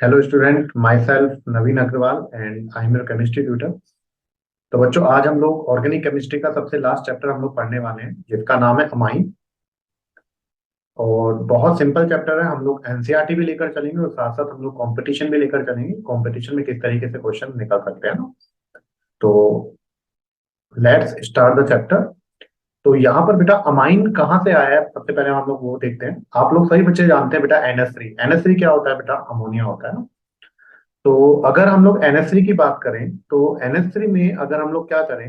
Hello student, myself Naveen Agarwal and I am your chemistry tutor. तो बच्चों, आज हम लोग ऑर्गेनिक केमिस्ट्री का सबसे लास्ट चैप्टर हम लोग पढ़ने वाले हैं, जिसका नाम है अमाइन। और बहुत सिंपल चैप्टर है। हम लोग एनसीईआरटी भी लेकर चलेंगे और साथ साथ हम लोग कंपटीशन भी लेकर चलेंगे। कंपटीशन में किस तरीके से क्वेश्चन निकल सकते हैं ना। तो लेट्स स्टार्ट द चैप्टर। तो यहाँ पर बेटा अमाइन कहाँ से आया है, सबसे पहले हम लोग वो देखते हैं। आप लोग सही बच्चे जानते हैं बेटा, NH3। NH3 क्या होता है बेटा? अमोनिया होता है ना। तो अगर हम लोग NH3 की बात करें तो NH3 में अगर हम लोग क्या करें,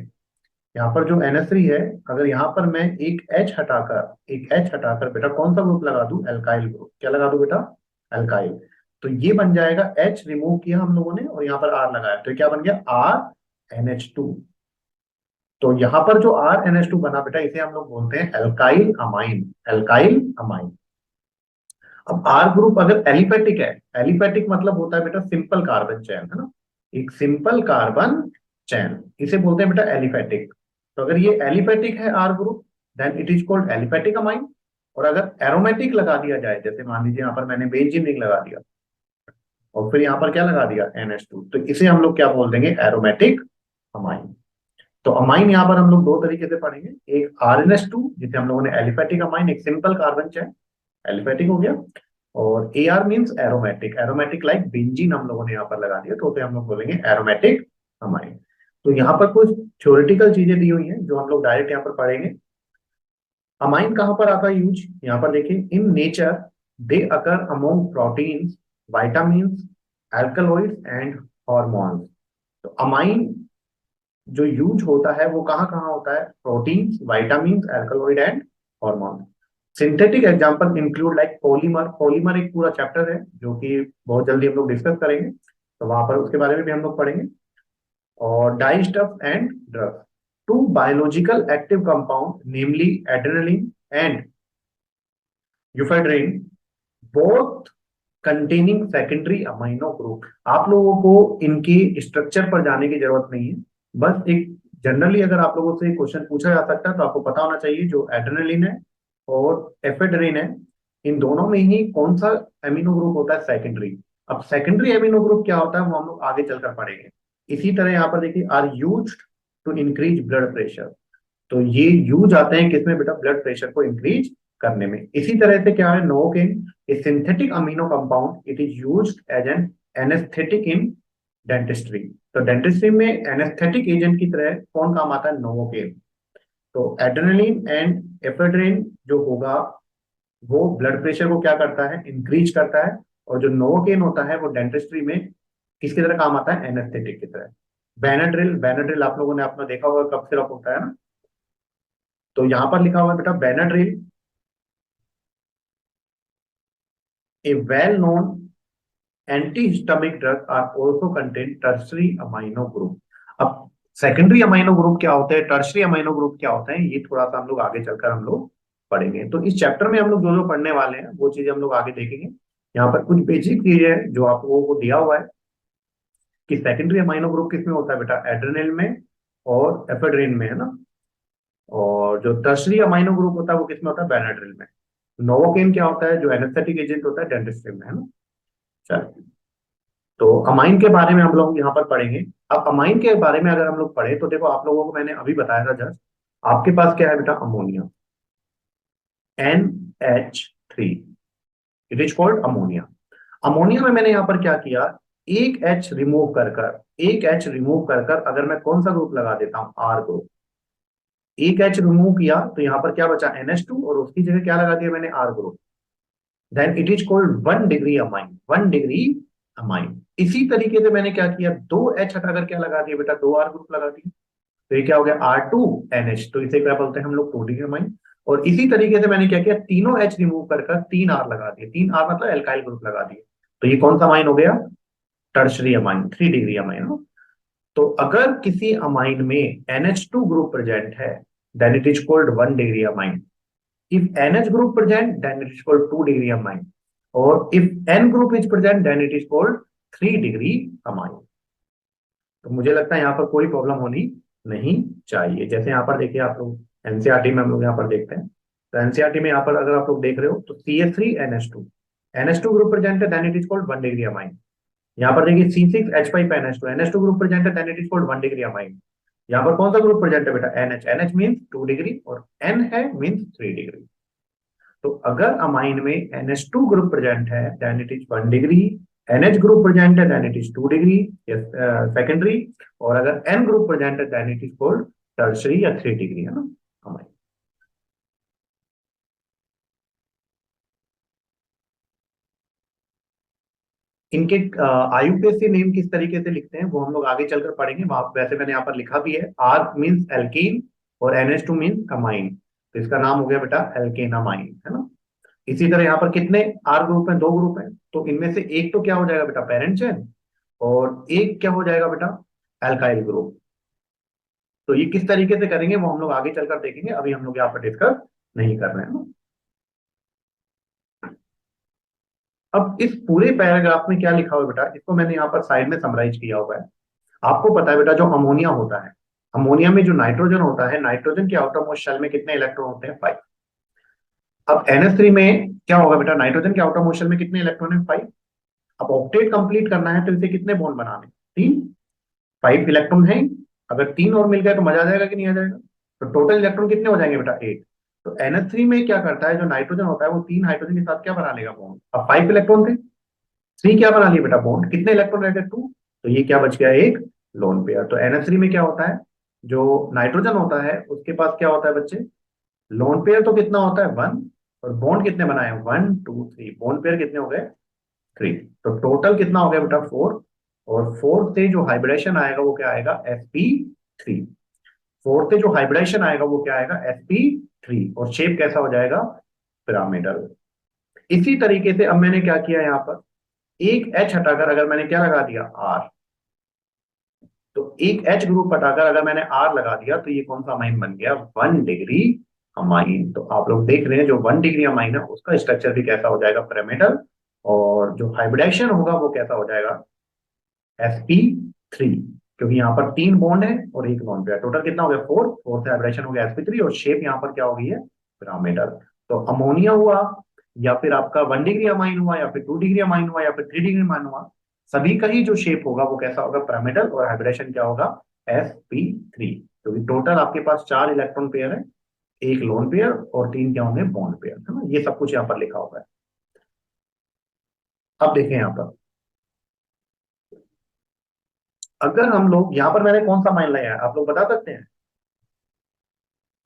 यहाँ पर जो NH3 है, अगर यहाँ पर मैं एक H हटाकर बेटा कौन सा ग्रुप लगा दूं? Alkyl group. क्या लगा दूं बेटा? एल्काइल। तो ये बन जाएगा, H रिमूव किया हम लोगों ने और यहाँ पर R लगाया, तो ये क्या बन गया? RNH2। तो यहाँ पर जो RNH2 बना बेटा, इसे हम लोग बोलते हैं एल्काइल अमाइन। Alkyl amine. अब आर ग्रुप अगर एलिफेटिक है, एलिफेटिक मतलब होता है बेटा सिंपल कार्बन चैन, है ना। एक सिंपल कार्बन चैन, इसे बोलते हैं बेटा एलिफेटिक। तो अगर ये एलिफेटिक है R group, then it is called aliphatic amine. और अगर एरोमेटिक लगा दिया जाए, जैसे मान लीजिए यहाँ पर मैंने बेंजीन रिंग लगा दिया और फिर यहाँ पर क्या लगा दिया? NH2, तो इसे हम लोग क्या बोल देंगे? Aromatic amine. तो अमाइन यहाँ पर हम लोग दो तरीके से पढ़ेंगे। एक RNH2, जिसे हम लोगों ने एलिफेटिक अमाइन, एक सिंपल कार्बन चैन, एलिफेटिक हो गया। और AR means aromatic. Aromatic like benzene हम लोगों ने यहाँ पर लगा दिया, तो उसे हम लोग बोलेंगे एरोमेटिक अमाइन। तो यहाँ पर कुछ थ्योरेटिकल चीजें दी हुई हैं जो हम लोग डायरेक्ट यहाँ पर पढ़ेंगे। अमाइन कहाँ पर आता है यूज? यहाँ पर देखिए, in nature they occur among proteins, vitamins, alkaloids and hormones. तो अमाइन जो यूज होता है वो कहाँ कहाँ होता है? Proteins, vitamins, alkaloid and hormone. Synthetic example include like polymer. Polymer एक पूरा चैप्टर है जो कि बहुत जल्दी हम लोग डिस्कस करेंगे, तो वहां पर उसके बारे में भी हम लोग पढ़ेंगे। और dye stuff and drugs. Two biological active compound namely adrenaline and ephedrine, both containing secondary amino group. आप लोगों को इनके स्ट्रक्चर पर जाने की जरूरत नहीं है। बस एक जनरली अगर आप लोगों से क्वेश्चन पूछा जा सकता है तो आपको पता होना चाहिए, जो एड्रेनलिन है और एफेड्रिन है, इन दोनों में ही कौन सा एमिनो ग्रुप होता है? सेकेंडरी। अब सेकेंडरी एमिनो ग्रुप क्या होता है वो हम लोग आगे चलकर पढ़ेंगे। इसी तरह यहाँ पर देखिए, are use to increase blood pressure. तो ये यूज आते हैं किसमें बेटा? ब्लड प्रेशर को इंक्रीज करने में। इसी तरह से क्या है, novocaine, a synthetic amino compound, it is used as an anaesthetic in dentistry. तो डेंटिस्ट्री में एनेस्थेटिक एजेंट की तरह कौन काम आता है? नोवोकेन। तो एड्रेनलिन एंड एफेड्रिन जो होगा वो ब्लड प्रेशर को क्या करता है? इंक्रीज करता है। और जो नोवोकेन होता है वो डेंटिस्ट्री में किसकी तरह काम आता है? एनेस्थेटिक की तरह। बेनाड्रिल, बेनाड्रिल आप लोगों ने अपना देखा होगा, कफ सिरप होता है ना। तो यहां पर लिखा हुआ है बेटा, Benadryl a well known antihistamic drug are also contain tertiary amino group. अब सेकेंडरी अमाइनो ग्रुप क्या होते हैं, टर्शरी अमाइनो ग्रुप क्या होते हैं, ये थोड़ा सा हम लोग आगे चलकर हम लोग पढ़ेंगे। तो इस चैप्टर में हम लोग जो जो पढ़ने वाले हैं वो चीजें हम लोग आगे देखेंगे। यहाँ पर कुछ बेसिक चीजें हैं जो आप लोगों को दिया हुआ है कि सेकेंडरी अमाइनो ग्रुप किसमें होता है बेटा? एड्रेनल में और एफेड्रिन में, है ना। और जो टर्शरी अमाइनो ग्रुप होता है वो किसमें होता है? बेनाड्रिल में। नोवोकेन क्या होता है? जो एनेस्थेटिक एजेंट होता है डेंटिस्ट्री में, है ना। चलिए, तो अमाइन के बारे में हम लोग यहाँ पर पढ़ेंगे। अब अमाइन के बारे में अगर हम लोग पढ़े तो देखो, आप लोगों को मैंने अभी बताया था जस्ट, आपके पास क्या है बेटा? Ammonia, NH3, it is called ammonia. Ammonia में मैंने यहाँ पर क्या किया, एक एच रिमूव कर कर अगर मैं कौन सा ग्रुप लगा देता हूं? R group. एक एच रिमूव किया तो यहाँ पर क्या बचा? NH2, और उसकी जगह क्या लगा दिया मैंने? R group. Then it is called 1 degree amine. 1 degree amine. इसी तरीके से मैंने क्या किया, 2 H हटाकर क्या लगा दिया बेटा? 2 आर ग्रुप लगा दिया, तो ये क्या हो गया? R2NH। तो इसे क्या बोलते हैं हम लोग? 2 डिग्री अमाइन। और इसी तरीके से मैंने क्या किया, तीनों H रिमूव कर कर 3 R लगा दिए। 3 R मतलब एल्काइल ग्रुप लगा दिए, तो ये कौन सा अमाइन हो गया? टर्शरी अमाइन, 3 डिग्री अमाइन हो। तो अगर किसी अमाइन में NH2 ग्रुप प्रेजेंट है, then it is called 1 degree amine. If NH group present, then it is called 2 degree amine. Or if N group is present, then it is called 3 degree amine. तो मुझे लगता है यहाँ पर कोई problem होनी नहीं चाहिए। जैसे यहाँ पर देखिए, आप लोग एनसीईआरटी में हम लोग यहाँ पर देखते हैं, तो एनसीईआरटी में यहाँ पर अगर आप लोग देख रहे हो तो CH3NH2 NH2 ग्रुप प्रेजेंट है, then it is called 1 degree amine. यहाँ पर देखिए C6H5NH2, NH2 ग्रुप प्रेजेंट है, then it is called 1 degree amine. यहाँ पर कौन सा ग्रुप प्रेजेंट है बेटा, NH, NH मीन्स 2 डिग्री और N है मीन्स 3 डिग्री। तो अगर अमाइन में NH2 ग्रुप प्रेजेंट है then it is 1 degree, NH group present है then it is 2 degree secondary, और अगर N ग्रुप प्रेजेंट है then it is called tertiary या 3 डिग्री, है ना अमाइन। इनके आयुपेसी नेम किस तरीके से लिखते हैं वो हम लोग आगे चलकर पढ़ेंगे, वहां वैसे मैंने यहाँ पर लिखा भी है, आर मीन्स एल्कीन और NH2 मीन्स अमाइन, तो इसका नाम हो गया बेटा एल्केन अमाइन, है ना। इसी तरह यहाँ पर कितने आर ग्रुप हैं, 2 ग्रुप हैं, तो इनमें से एक तो क्या हो जाएगा बेटा पेरेंट चेन, और एक क्या हो जाएगा बेटा एल्काइल ग्रुप। तो ये किस तरीके से करेंगे वो हम लोग आगे चलकर देखेंगे, अभी हम लोग यहाँ पर डिस्कस नहीं कर रहे हैं ना। अब इस पूरे पैराग्राफ में क्या लिखा हुआ है बेटा, इसको मैंने यहाँ पर साइड में समराइज किया हुआ है। आपको पता है बेटा जो अमोनिया होता है, अमोनिया में जो नाइट्रोजन होता है, नाइट्रोजन के आउटर मोस्ट शेल में कितने इलेक्ट्रॉन होते हैं, 5। अब NH3 में क्या होगा बेटा, नाइट्रोजन के आउटर मोस्ट शेल में कितने इलेक्ट्रॉन है, 5। अब ऑक्टेट कंप्लीट करना है तो इसे कितने बॉन्ड बनाने, 3, 5 इलेक्ट्रॉन है। अगर 3 और मिल गए तो मजा आ जाएगा कि नहीं आ जाएगा। तो टोटल इलेक्ट्रॉन कितने हो जाएंगे बेटा, 8। तो NH3 में क्या करता है, जो नाइट्रोजन होता है वो 3 हाइड्रोजन के साथ क्या बना लेगा बॉन्ड। अब 5 इलेक्ट्रॉन थे, 3 क्या बना लिए बेटा बॉन्ड, कितने इलेक्ट्रॉन रह गए, 2। तो ये क्या बच गया, एक लोन पेयर। तो NH3 में क्या होता है, जो नाइट्रोजन होता है उसके पास क्या होता है बच्चे, लोन पेयर तो कितना होता है, 1, और बॉन्ड कितने बनाए, 1 2 3, बॉन्ड पेयर कितने हो गए, 3। तो टोटल कितना हो गया बेटा, 4। और 4 से जो हाइब्रिडेशन आएगा वो क्या आएगा, sp3। 4 से जो हाइब्रिडेशन आएगा वो क्या आएगा, sp3, और शेप कैसा हो जाएगा, पिरामिडल। इसी तरीके से अब मैंने क्या किया यहाँ पर, एक H हटाकर अगर मैंने क्या लगा दिया, R, तो एक H ग्रुप हटाकर अगर मैंने R लगा दिया तो ये कौन सा अमाइन बन गया, 1 डिग्री अमाइन। तो आप लोग देख रहे हैं जो 1 डिग्री अमाइन है उसका स्ट्रक्चर भी कैसा हो जाएगा, पिरामिडल, और जो हाइब्रिडेशन होगा वो कैसा हो जाएगा, sp3, क्योंकि यहाँ पर 3 बॉन्ड है और एक नॉन पेयर, टोटल कितना हो गया, 4, 4 से हाइब्रिडेशन हो गया sp3, और शेप यहाँ पर क्या हो गई है, पिरामिडल। तो अमोनिया हुआ, या फिर आपका 1 डिग्री अमाइन हुआ, या फिर 2 डिग्री अमाइन हुआ, या फिर 3 डिग्री अमाइन हुआ, सभी का ही जो शेप होगा वो कैसा होगा, पिरामिडल, और हाइब्रिडेशन क्या होगा, sp3, क्योंकि टोटल आपके पास 4 इलेक्ट्रॉन पेयर है, एक लोन पेयर और 3 क्या होंगे, बॉन्ड पेयर, है ना। ये सब कुछ यहाँ पर लिखा हुआ है। अब देखें यहाँ पर, अगर हम लोग यहाँ पर, मैंने कौन सा माइन लाया है आप लोग बता सकते हैं।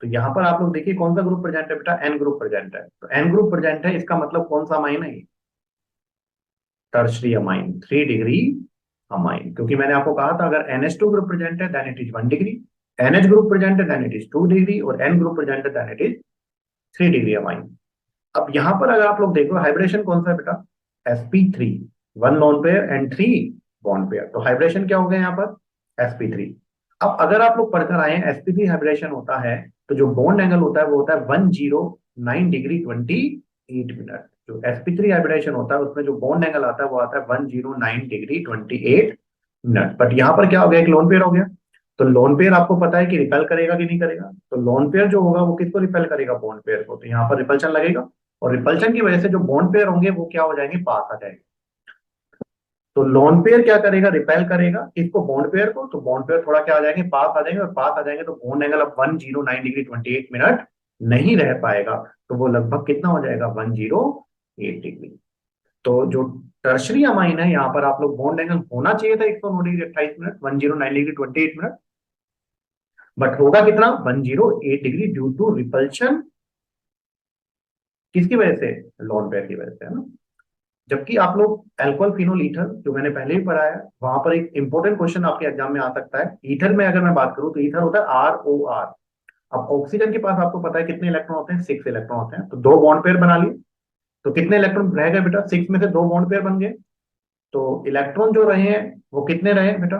तो यहाँ पर आप लोग देखिए कौन सा ग्रुप प्रेजेंट है बेटा, N ग्रुप प्रेजेंट है। तो N ग्रुप प्रेजेंट है, इसका मतलब कौन सा अमाइन है, टर्शरी अमाइन, 3 डिग्री अमाइन। क्योंकि मैंने आपको कहा था अगर NH2 ग्रुप प्रेजेंट है then it is 1 degree, NH group present है देन इट इज 2 डिग्री, और N ग्रुप प्रेजेंट है then it is 3 degree amine. अब यहाँ पर अगर आप लोग देखो हाइब्रिडेशन कौन सा है बेटा, sp3, 1 lone pair and 3 bond pair, तो हाइब्रिडेशन क्या हो गया यहाँ पर, sp3। अब अगर आप लोग पढ़कर आए हैं sp3 हाइब्रिडेशन होता है तो जो बॉन्ड एंगल होता है वो होता है 109 डिग्री 28 मिनट। जो sp3 हाइब्रिडेशन होता है उसमें जो बॉन्ड एंगल आता है वो आता है 109 डिग्री 28 मिनट। बट यहाँ पर क्या हो गया, एक लोन पेयर हो गया। तो लोन पेयर आपको पता है कि रिपेल करेगा कि नहीं करेगा, तो लोन पेयर जो होगा वो किसको रिपेल करेगा, बॉन्ड पेयर को, तो यहाँ पर रिपल्शन लगेगा, और रिपल्शन की वजह से जो बॉन्ड पेयर होंगे वो क्या हो जाएंगे, पास आ जाएंगे। तो लोन पेयर क्या करेगा, रिपेल करेगा किसको, बॉन्ड पेयर को, तो बॉन्ड पेयर थोड़ा क्या आ जाएंगे, पास आ जाएंगे, और पास आ जाएंगे तो बॉन्ड एंगल अब 109 डिग्री 28 मिनट नहीं रह पाएगा, तो वो लगभग कितना हो जाएगा, 108 डिग्री। तो जो टर्शरी अमाइन है यहाँ पर आप लोग बॉन्ड एंगल होना चाहिए था 109 degree 28 minute, 109 degree 28 minute, but होगा कितना, 108 डिग्री ड्यू टू रिपल्शन, किसकी वजह से, लोन पेयर की वजह से, है ना। जबकि आप लोग एल्कोहल फिनोल ईथर जो मैंने पहले ही पढ़ाया है, वहां पर एक इंपॉर्टेंट क्वेश्चन आपके एग्जाम में आ सकता है। ईथर में अगर मैं बात करूं तो ईथर होता है ROR। अब ऑक्सीजन के पास आपको पता है कितने इलेक्ट्रॉन होते हैं, 6 इलेक्ट्रॉन होते हैं, तो 2 बॉन्ड पेयर बना लिए, तो कितने इलेक्ट्रॉन रह गए बेटा, 6 में से 2 बॉन्ड पेयर बन गए, तो इलेक्ट्रॉन जो रहे हैं वो कितने रहे बेटा,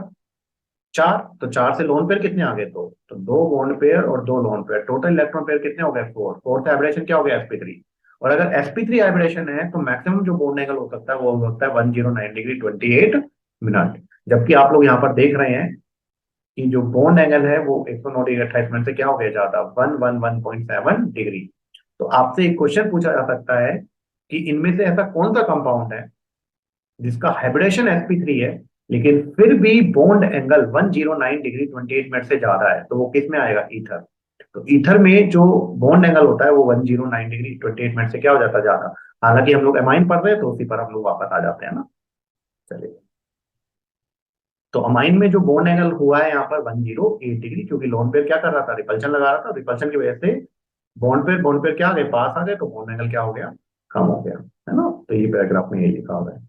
4। तो 4 से लोन पेयर कितने आ गए, 2, तो 2 बॉन्ड पेयर और 2 lone pair, total electron pair कितने हो गए, 4। 4 से हाइब्रिडेशन क्या हो गया, sp3। और अगर sp3 हाइब्रिडेशन है तो मैक्सिमम जो बॉन्ड एंगल हो सकता है वो हो सकता है 109 डिग्री 28 मिनट। जबकि आप लोग यहाँ पर देख रहे हैं कि जो बॉन्ड एंगल है वो 109 डिग्री 28 मिनट से क्या हो गया, ज्यादा, 111.7 डिग्री। तो आपसे एक क्वेश्चन पूछा जा सकता है कि इनमें से ऐसा कौन सा कंपाउंड है जिसका हाइब्रिडेशन sp3 है, लेकिन फिर भी बॉन्ड एंगल 109 डिग्री 28 मिनट से ज्यादा है, तो वो किस में आएगा? ईथर। तो ईथर में जो बॉन्ड एंगल होता है वो 109 डिग्री 28 मिनट से क्या हो जाता है? ज्यादा। हालांकि हम लोग अमाइन पढ़ रहे हैं तो उसी पर हम लोग वापस आ जाते हैं ना। चलिए, तो अमाइन में जो बॉन्ड एंगल हुआ है यहाँ पर 108 डिग्री, क्योंकि लोन पेयर क्या कर रहा था? रिपल्शन लगा रहा था, रिपल्शन की वजह से बॉन्ड पेयर क्या आ गए? पास आ गए, तो बॉन्ड एंगल क्या हो गया? कम हो गया, है ना। तो ये पैराग्राफ में ये लिखा हुआ है।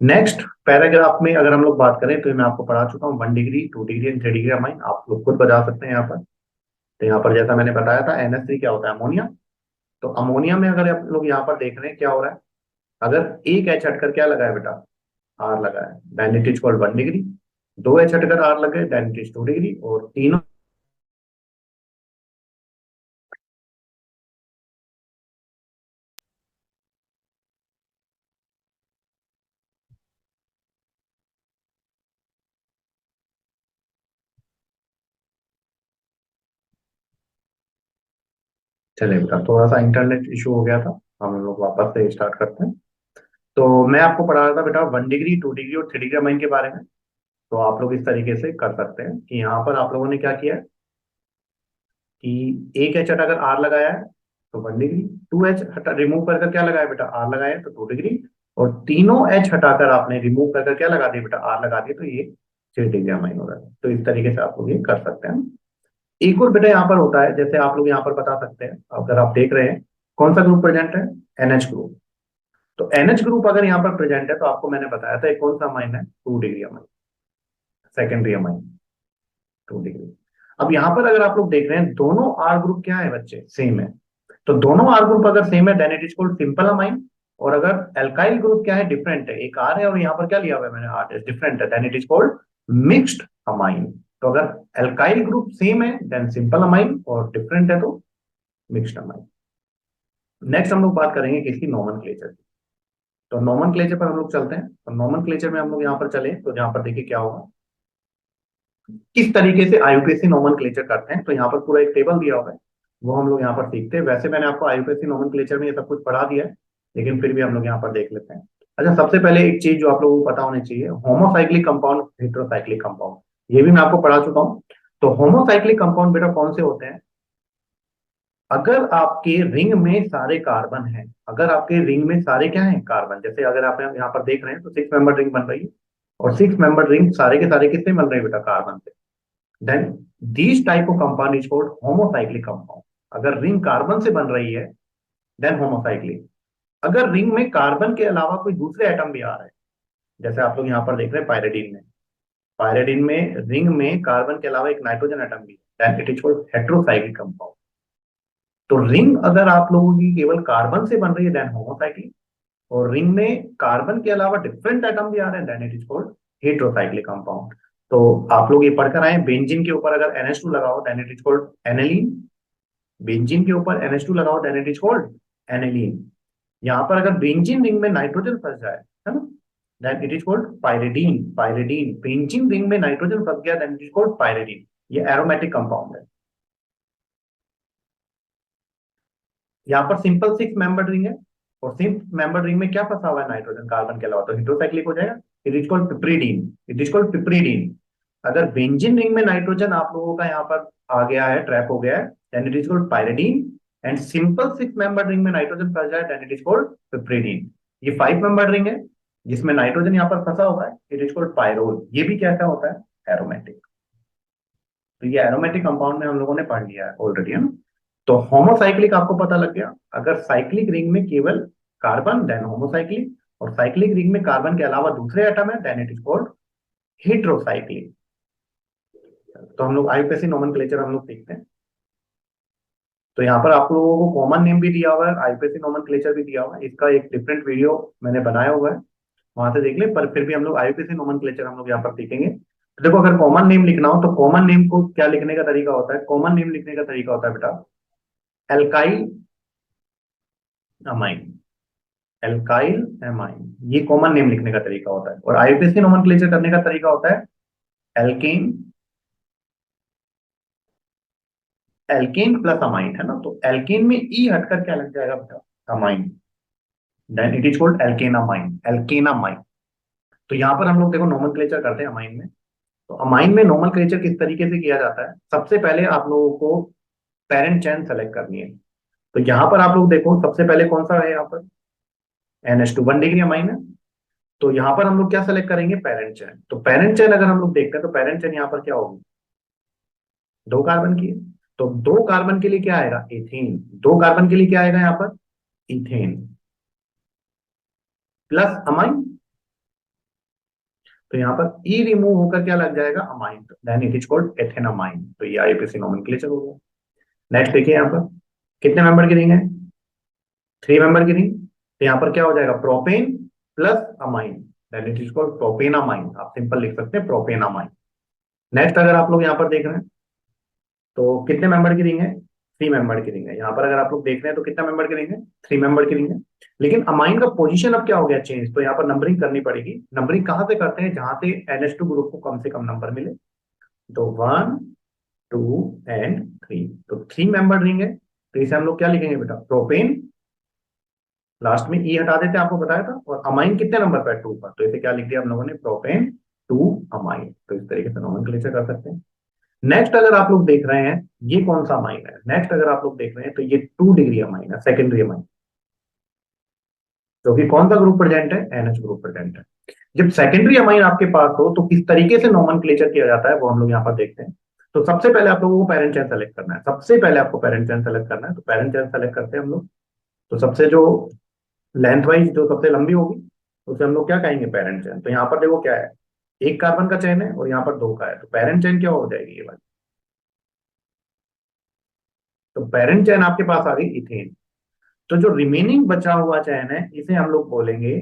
नेक्स्ट पैराग्राफ में अगर हम लोग बात करें तो मैं आपको पढ़ा चुका हूँ 1 degree, 2 degree and 3 degree amine, आप लोग खुद बता सकते हैं यहाँ पर। तो यहाँ पर जैसा मैंने बताया था NH3 क्या होता है? अमोनिया। तो अमोनिया में अगर आप लोग यहाँ पर देख रहे हैं क्या हो रहा है, अगर एक एच हटकर क्या लगा है बेटा? आर लगा है, then it is called 1 degree. दो एच हटकर आर लगे, देन इट इज 2 डिग्री, और तीनों। चलिए बेटा, थोड़ा सा इंटरनेट इशू हो गया था, हम लोग वापस से स्टार्ट करते हैं। तो मैं आपको पढ़ा रहा था बेटा 1 डिग्री, 2 डिग्री और 3 डिग्री अमाइन के बारे में। तो आप लोग इस तरीके से कर सकते हैं कि यहाँ पर आप लोगों ने क्या किया है कि एक एच हटाकर आर लगाया है तो 1 डिग्री, टू एच हटा रिमूव कर क्या लगाया बेटा? आर लगाया है तो 2 डिग्री, और तीनों एच हटाकर आपने रिमूव कर क्या लगा दिया बेटा? आर लगा दिया, तो ये 6 डिग्री अमाइन हो रहा है। तो इस तरीके से आप लोग ये कर सकते हैं। एक और बेटा यहाँ पर होता है, जैसे आप लोग यहाँ पर बता सकते हैं, अगर आप देख रहे हैं कौन सा ग्रुप प्रेजेंट है? NH group. तो एनएच ग्रुप अगर यहाँ पर प्रेजेंट है तो आपको मैंने बताया था एक कौन सा अमाइन है? 2 degree amine, secondary amine, 2 degree. अब यहाँ पर अगर आप लोग देख रहे हैं दोनों आर ग्रुप क्या है बच्चे? सेम है। तो दोनों आर ग्रुप अगर सेम है then it is called simple amine. और अगर एल्काइल ग्रुप क्या है? डिफरेंट है, एक आर है और यहाँ पर क्या लिया हुआ है मैंने? आर है, डिफरेंट है, then it is called mixed amine. तो अगर एल्काइल ग्रुप सेम है देन सिंपल अमाइन, और डिफरेंट है तो मिक्स्ड अमाइन। नेक्स्ट हम लोग बात करेंगे किसकी? नोमेनक्लेचर की। तो नोमेनक्लेचर पर हम लोग चलते हैं। तो नोमेनक्लेचर में हम लोग यहाँ पर चले तो यहाँ पर देखिए क्या होगा, किस तरीके से आईयूपीएसी नोमेनक्लेचर करते हैं। तो यहाँ पर पूरा एक टेबल दिया हुआ है, वो हम लोग यहाँ पर सीखते हैं। वैसे मैंने आपको आईयूपीएसी नोमेनक्लेचर में ये सब कुछ पढ़ा दिया है, लेकिन फिर भी हम लोग यहाँ पर देख लेते हैं। अच्छा, सबसे पहले एक चीज जो आप लोगों को पता होनी चाहिए, होमोसाइक्लिक कंपाउंड, हेटेरोसाइक्लिक कंपाउंड, ये भी मैं आपको पढ़ा चुका हूँ। तो होमोसाइक्लिक कंपाउंड बेटा कौन से होते हैं? अगर आपके रिंग में सारे कार्बन हैं, अगर आपके रिंग में सारे क्या हैं? कार्बन। जैसे अगर आप यहाँ पर देख रहे हैं तो 6 मेंबर रिंग बन रही है, और 6 मेंबर रिंग सारे के सारे किससे मिल रहे हैं बेटा? कार्बन से। Then this type of compound is called homocyclic compound. अगर रिंग कार्बन से बन रही है देन होमोसाइक्लिक। अगर रिंग में कार्बन के अलावा कोई दूसरे एटम भी आ रहे हैं, जैसे आप लोग यहाँ पर देख रहे हैं पायरेडिन में रिंग में कार्बन के अलावा एक नाइट्रोजन एटम भी है, then it is called heterocyclic compound. तो रिंग अगर आप लोगों की केवल कार्बन से बन रही है देन होमोसाइक्लिक, और रिंग में कार्बन के अलावा डिफरेंट एटम भी आ रहे हैं then it is called heterocyclic compound. तो आप लोग ये पढ़कर आए, बेंजीन के ऊपर अगर NH2 लगाओ then it is called aniline. Benzene के ऊपर NH2 लगाओ then it is called aniline. यहाँ पर अगर बेंजीन रिंग में नाइट्रोजन फंस जाए, है ना, then it is called pyridine. Pyridine, benzene ring में नाइट्रोजन फंस गया then it is called pyridine. ये एरोमेटिक कंपाउंड है। यहाँ पर सिंपल 6 मेंबर रिंग है, और 6 मेंबर रिंग में क्या फंसा हुआ है? नाइट्रोजन, कार्बन के अलावा, तो हेटेरोसाइक्लिक हो जाएगा। It is called piperidine, it is called piperidine. अगर बेंजीन रिंग में नाइट्रोजन आप लोगों का यहाँ पर आ गया है, ट्रैप हो गया है, then it is called pyridine. And simple 6 member ring में नाइट्रोजन फंस जाए then it is called piperidine. ये 5 मेंबर रिंग है जिसमें नाइट्रोजन यहाँ पर फंसा हुआ है, इट इज कॉल्ड पायरोल। ये भी कैसा होता है? एरोमेटिक। तो ये एरोमेटिक कंपाउंड में हम लोगों ने पढ़ लिया है ऑलरेडी, है ना। तो होमोसाइक्लिक आपको पता लग गया, अगर साइक्लिक रिंग में केवल कार्बन देन होमोसाइक्लिक, और साइक्लिक रिंग में कार्बन के अलावा दूसरे एटम है then it is called heterocyclic. तो हम लोग आईयूपीएसी नोमेनक्लेचर हम लोग सीखते हैं। तो यहाँ पर आप लोगों को कॉमन नेम भी दिया हुआ है, आईयूपीएसी नोमेनक्लेचर भी दिया हुआ है, इसका एक डिफरेंट वीडियो मैंने बनाया हुआ है, वहां से देख ले। पर फिर भी हम लोग आईयूपीएसी नोमेनक्लेचर हम लोग यहाँ पर सीखेंगे। तो देखो, अगर कॉमन नेम लिखना हो तो कॉमन नेम को क्या लिखने का तरीका होता है? कॉमन नेम लिखने का तरीका होता है बेटा एल्काइल अमाइन। एल्काइल अमाइन, ये कॉमन नेम लिखने का तरीका होता है। और आईयूपीएसी नोमेनक्लेचर करने का तरीका होता है एल्केन, एल्केन प्लस अमाइन, है ना। तो एल्केन में ई हटकर क्या लग जाएगा बेटा? Amine, then it is called alkanamine, alkanamine. तो यहाँ पर हम लोग देखो नोमेनक्लेचर करते हैं अमाइन में। तो अमाइन में नोमेनक्लेचर किस तरीके से किया जाता है, सबसे पहले आप लोगों को पेरेंट चेन सेलेक्ट करनी है। तो यहाँ पर आप लोग देखो सबसे पहले कौन सा है, यहाँ पर NH2 1 डिग्री अमाइन है। तो यहाँ पर हम लोग क्या सेलेक्ट करेंगे, पेरेंट चेन। तो पेरेंट चेन अगर हम लोग देखते हैं तो पेरेंट चेन यहाँ पर क्या होगी, 2 कार्बन की है। तो 2 कार्बन के लिए क्या आएगा, एथेन। 2 कार्बन के लिए क्या आएगा यहाँ पर, इथेन प्लस अमाइन। तो यहाँ पर ई रिमूव होकर क्या लग जाएगा, amine, then it is called ethanamine. तो ये आईपीसी नोमेनक्लेचर हो गया। नेक्स्ट देखिए यहाँ पर कितने मेंबर की रिंग है, 3 मेंबर की रिंग। तो यहाँ पर क्या हो जाएगा, propane plus amine, then it is called propanamine. आप सिंपल लिख सकते हैं प्रोपेनामाइन। नेक्स्ट अगर आप लोग यहाँ पर देख रहे हैं तो कितने मेंबर की रिंग है, 3 मेंबर की रिंग है। यहाँ पर अगर आप लोग देख रहे हैं तो कितना मेंबर की रिंग है, 3 मेंबर की रिंग है। लेकिन अमाइन का पोजीशन अब क्या हो गया, चेंज। तो यहाँ पर नंबरिंग करनी पड़ेगी। नंबरिंग कहाँ से करते हैं, जहां से NH2 ग्रुप को कम से कम नंबर मिले। तो 1 2 एंड 3। तो 3 मेंबर रिंग है, तो इसे हम लोग क्या लिखेंगे बेटा, प्रोपेन, लास्ट में ई हटा देते हैं, आपको बताया था। और अमाइन कितने नंबर पर, 2 पर। तो इसे क्या लिख दिया हम लोगों ने, प्रोपेन 2 अमाइन। तो इस तरीके से नोमेनक्लेचर कर सकते हैं। नेक्स्ट अगर आप लोग देख रहे हैं ये कौन सा अमाइन है, नेक्स्ट अगर आप लोग देख रहे हैं तो ये 2 डिग्री अमाइन है, सेकेंडरी अमाइन। क्योंकि कौन सा ग्रुप प्रेजेंट है, NH ग्रुप प्रेजेंट है। जब सेकेंडरी अमाइन आपके पास हो तो किस तरीके से नोमेनक्लेचर किया जाता है वो हम लोग यहाँ पर देखते हैं। तो सबसे पहले आप लोगों को पेरेंट चेन सेलेक्ट करना है, सबसे पहले आपको पेरेंट चेन सेलेक्ट करना है। तो पेरेंट चेन सेलेक्ट करते हैं हम लोग। तो सबसे जो लेंथ वाइज जो सबसे लंबी होगी उसे हम लोग क्या कहेंगे, पेरेंट चेन। तो यहाँ पर देखो क्या है, 1 कार्बन का चेन है और यहाँ पर 2 का है। तो पेरेंट चेन क्या हो जाएगी ये वाली, तो पेरेंट चेन आपके पास आ गई इथेन। तो जो रिमेनिंग बचा हुआ चैन है इसे हम लोग बोलेंगे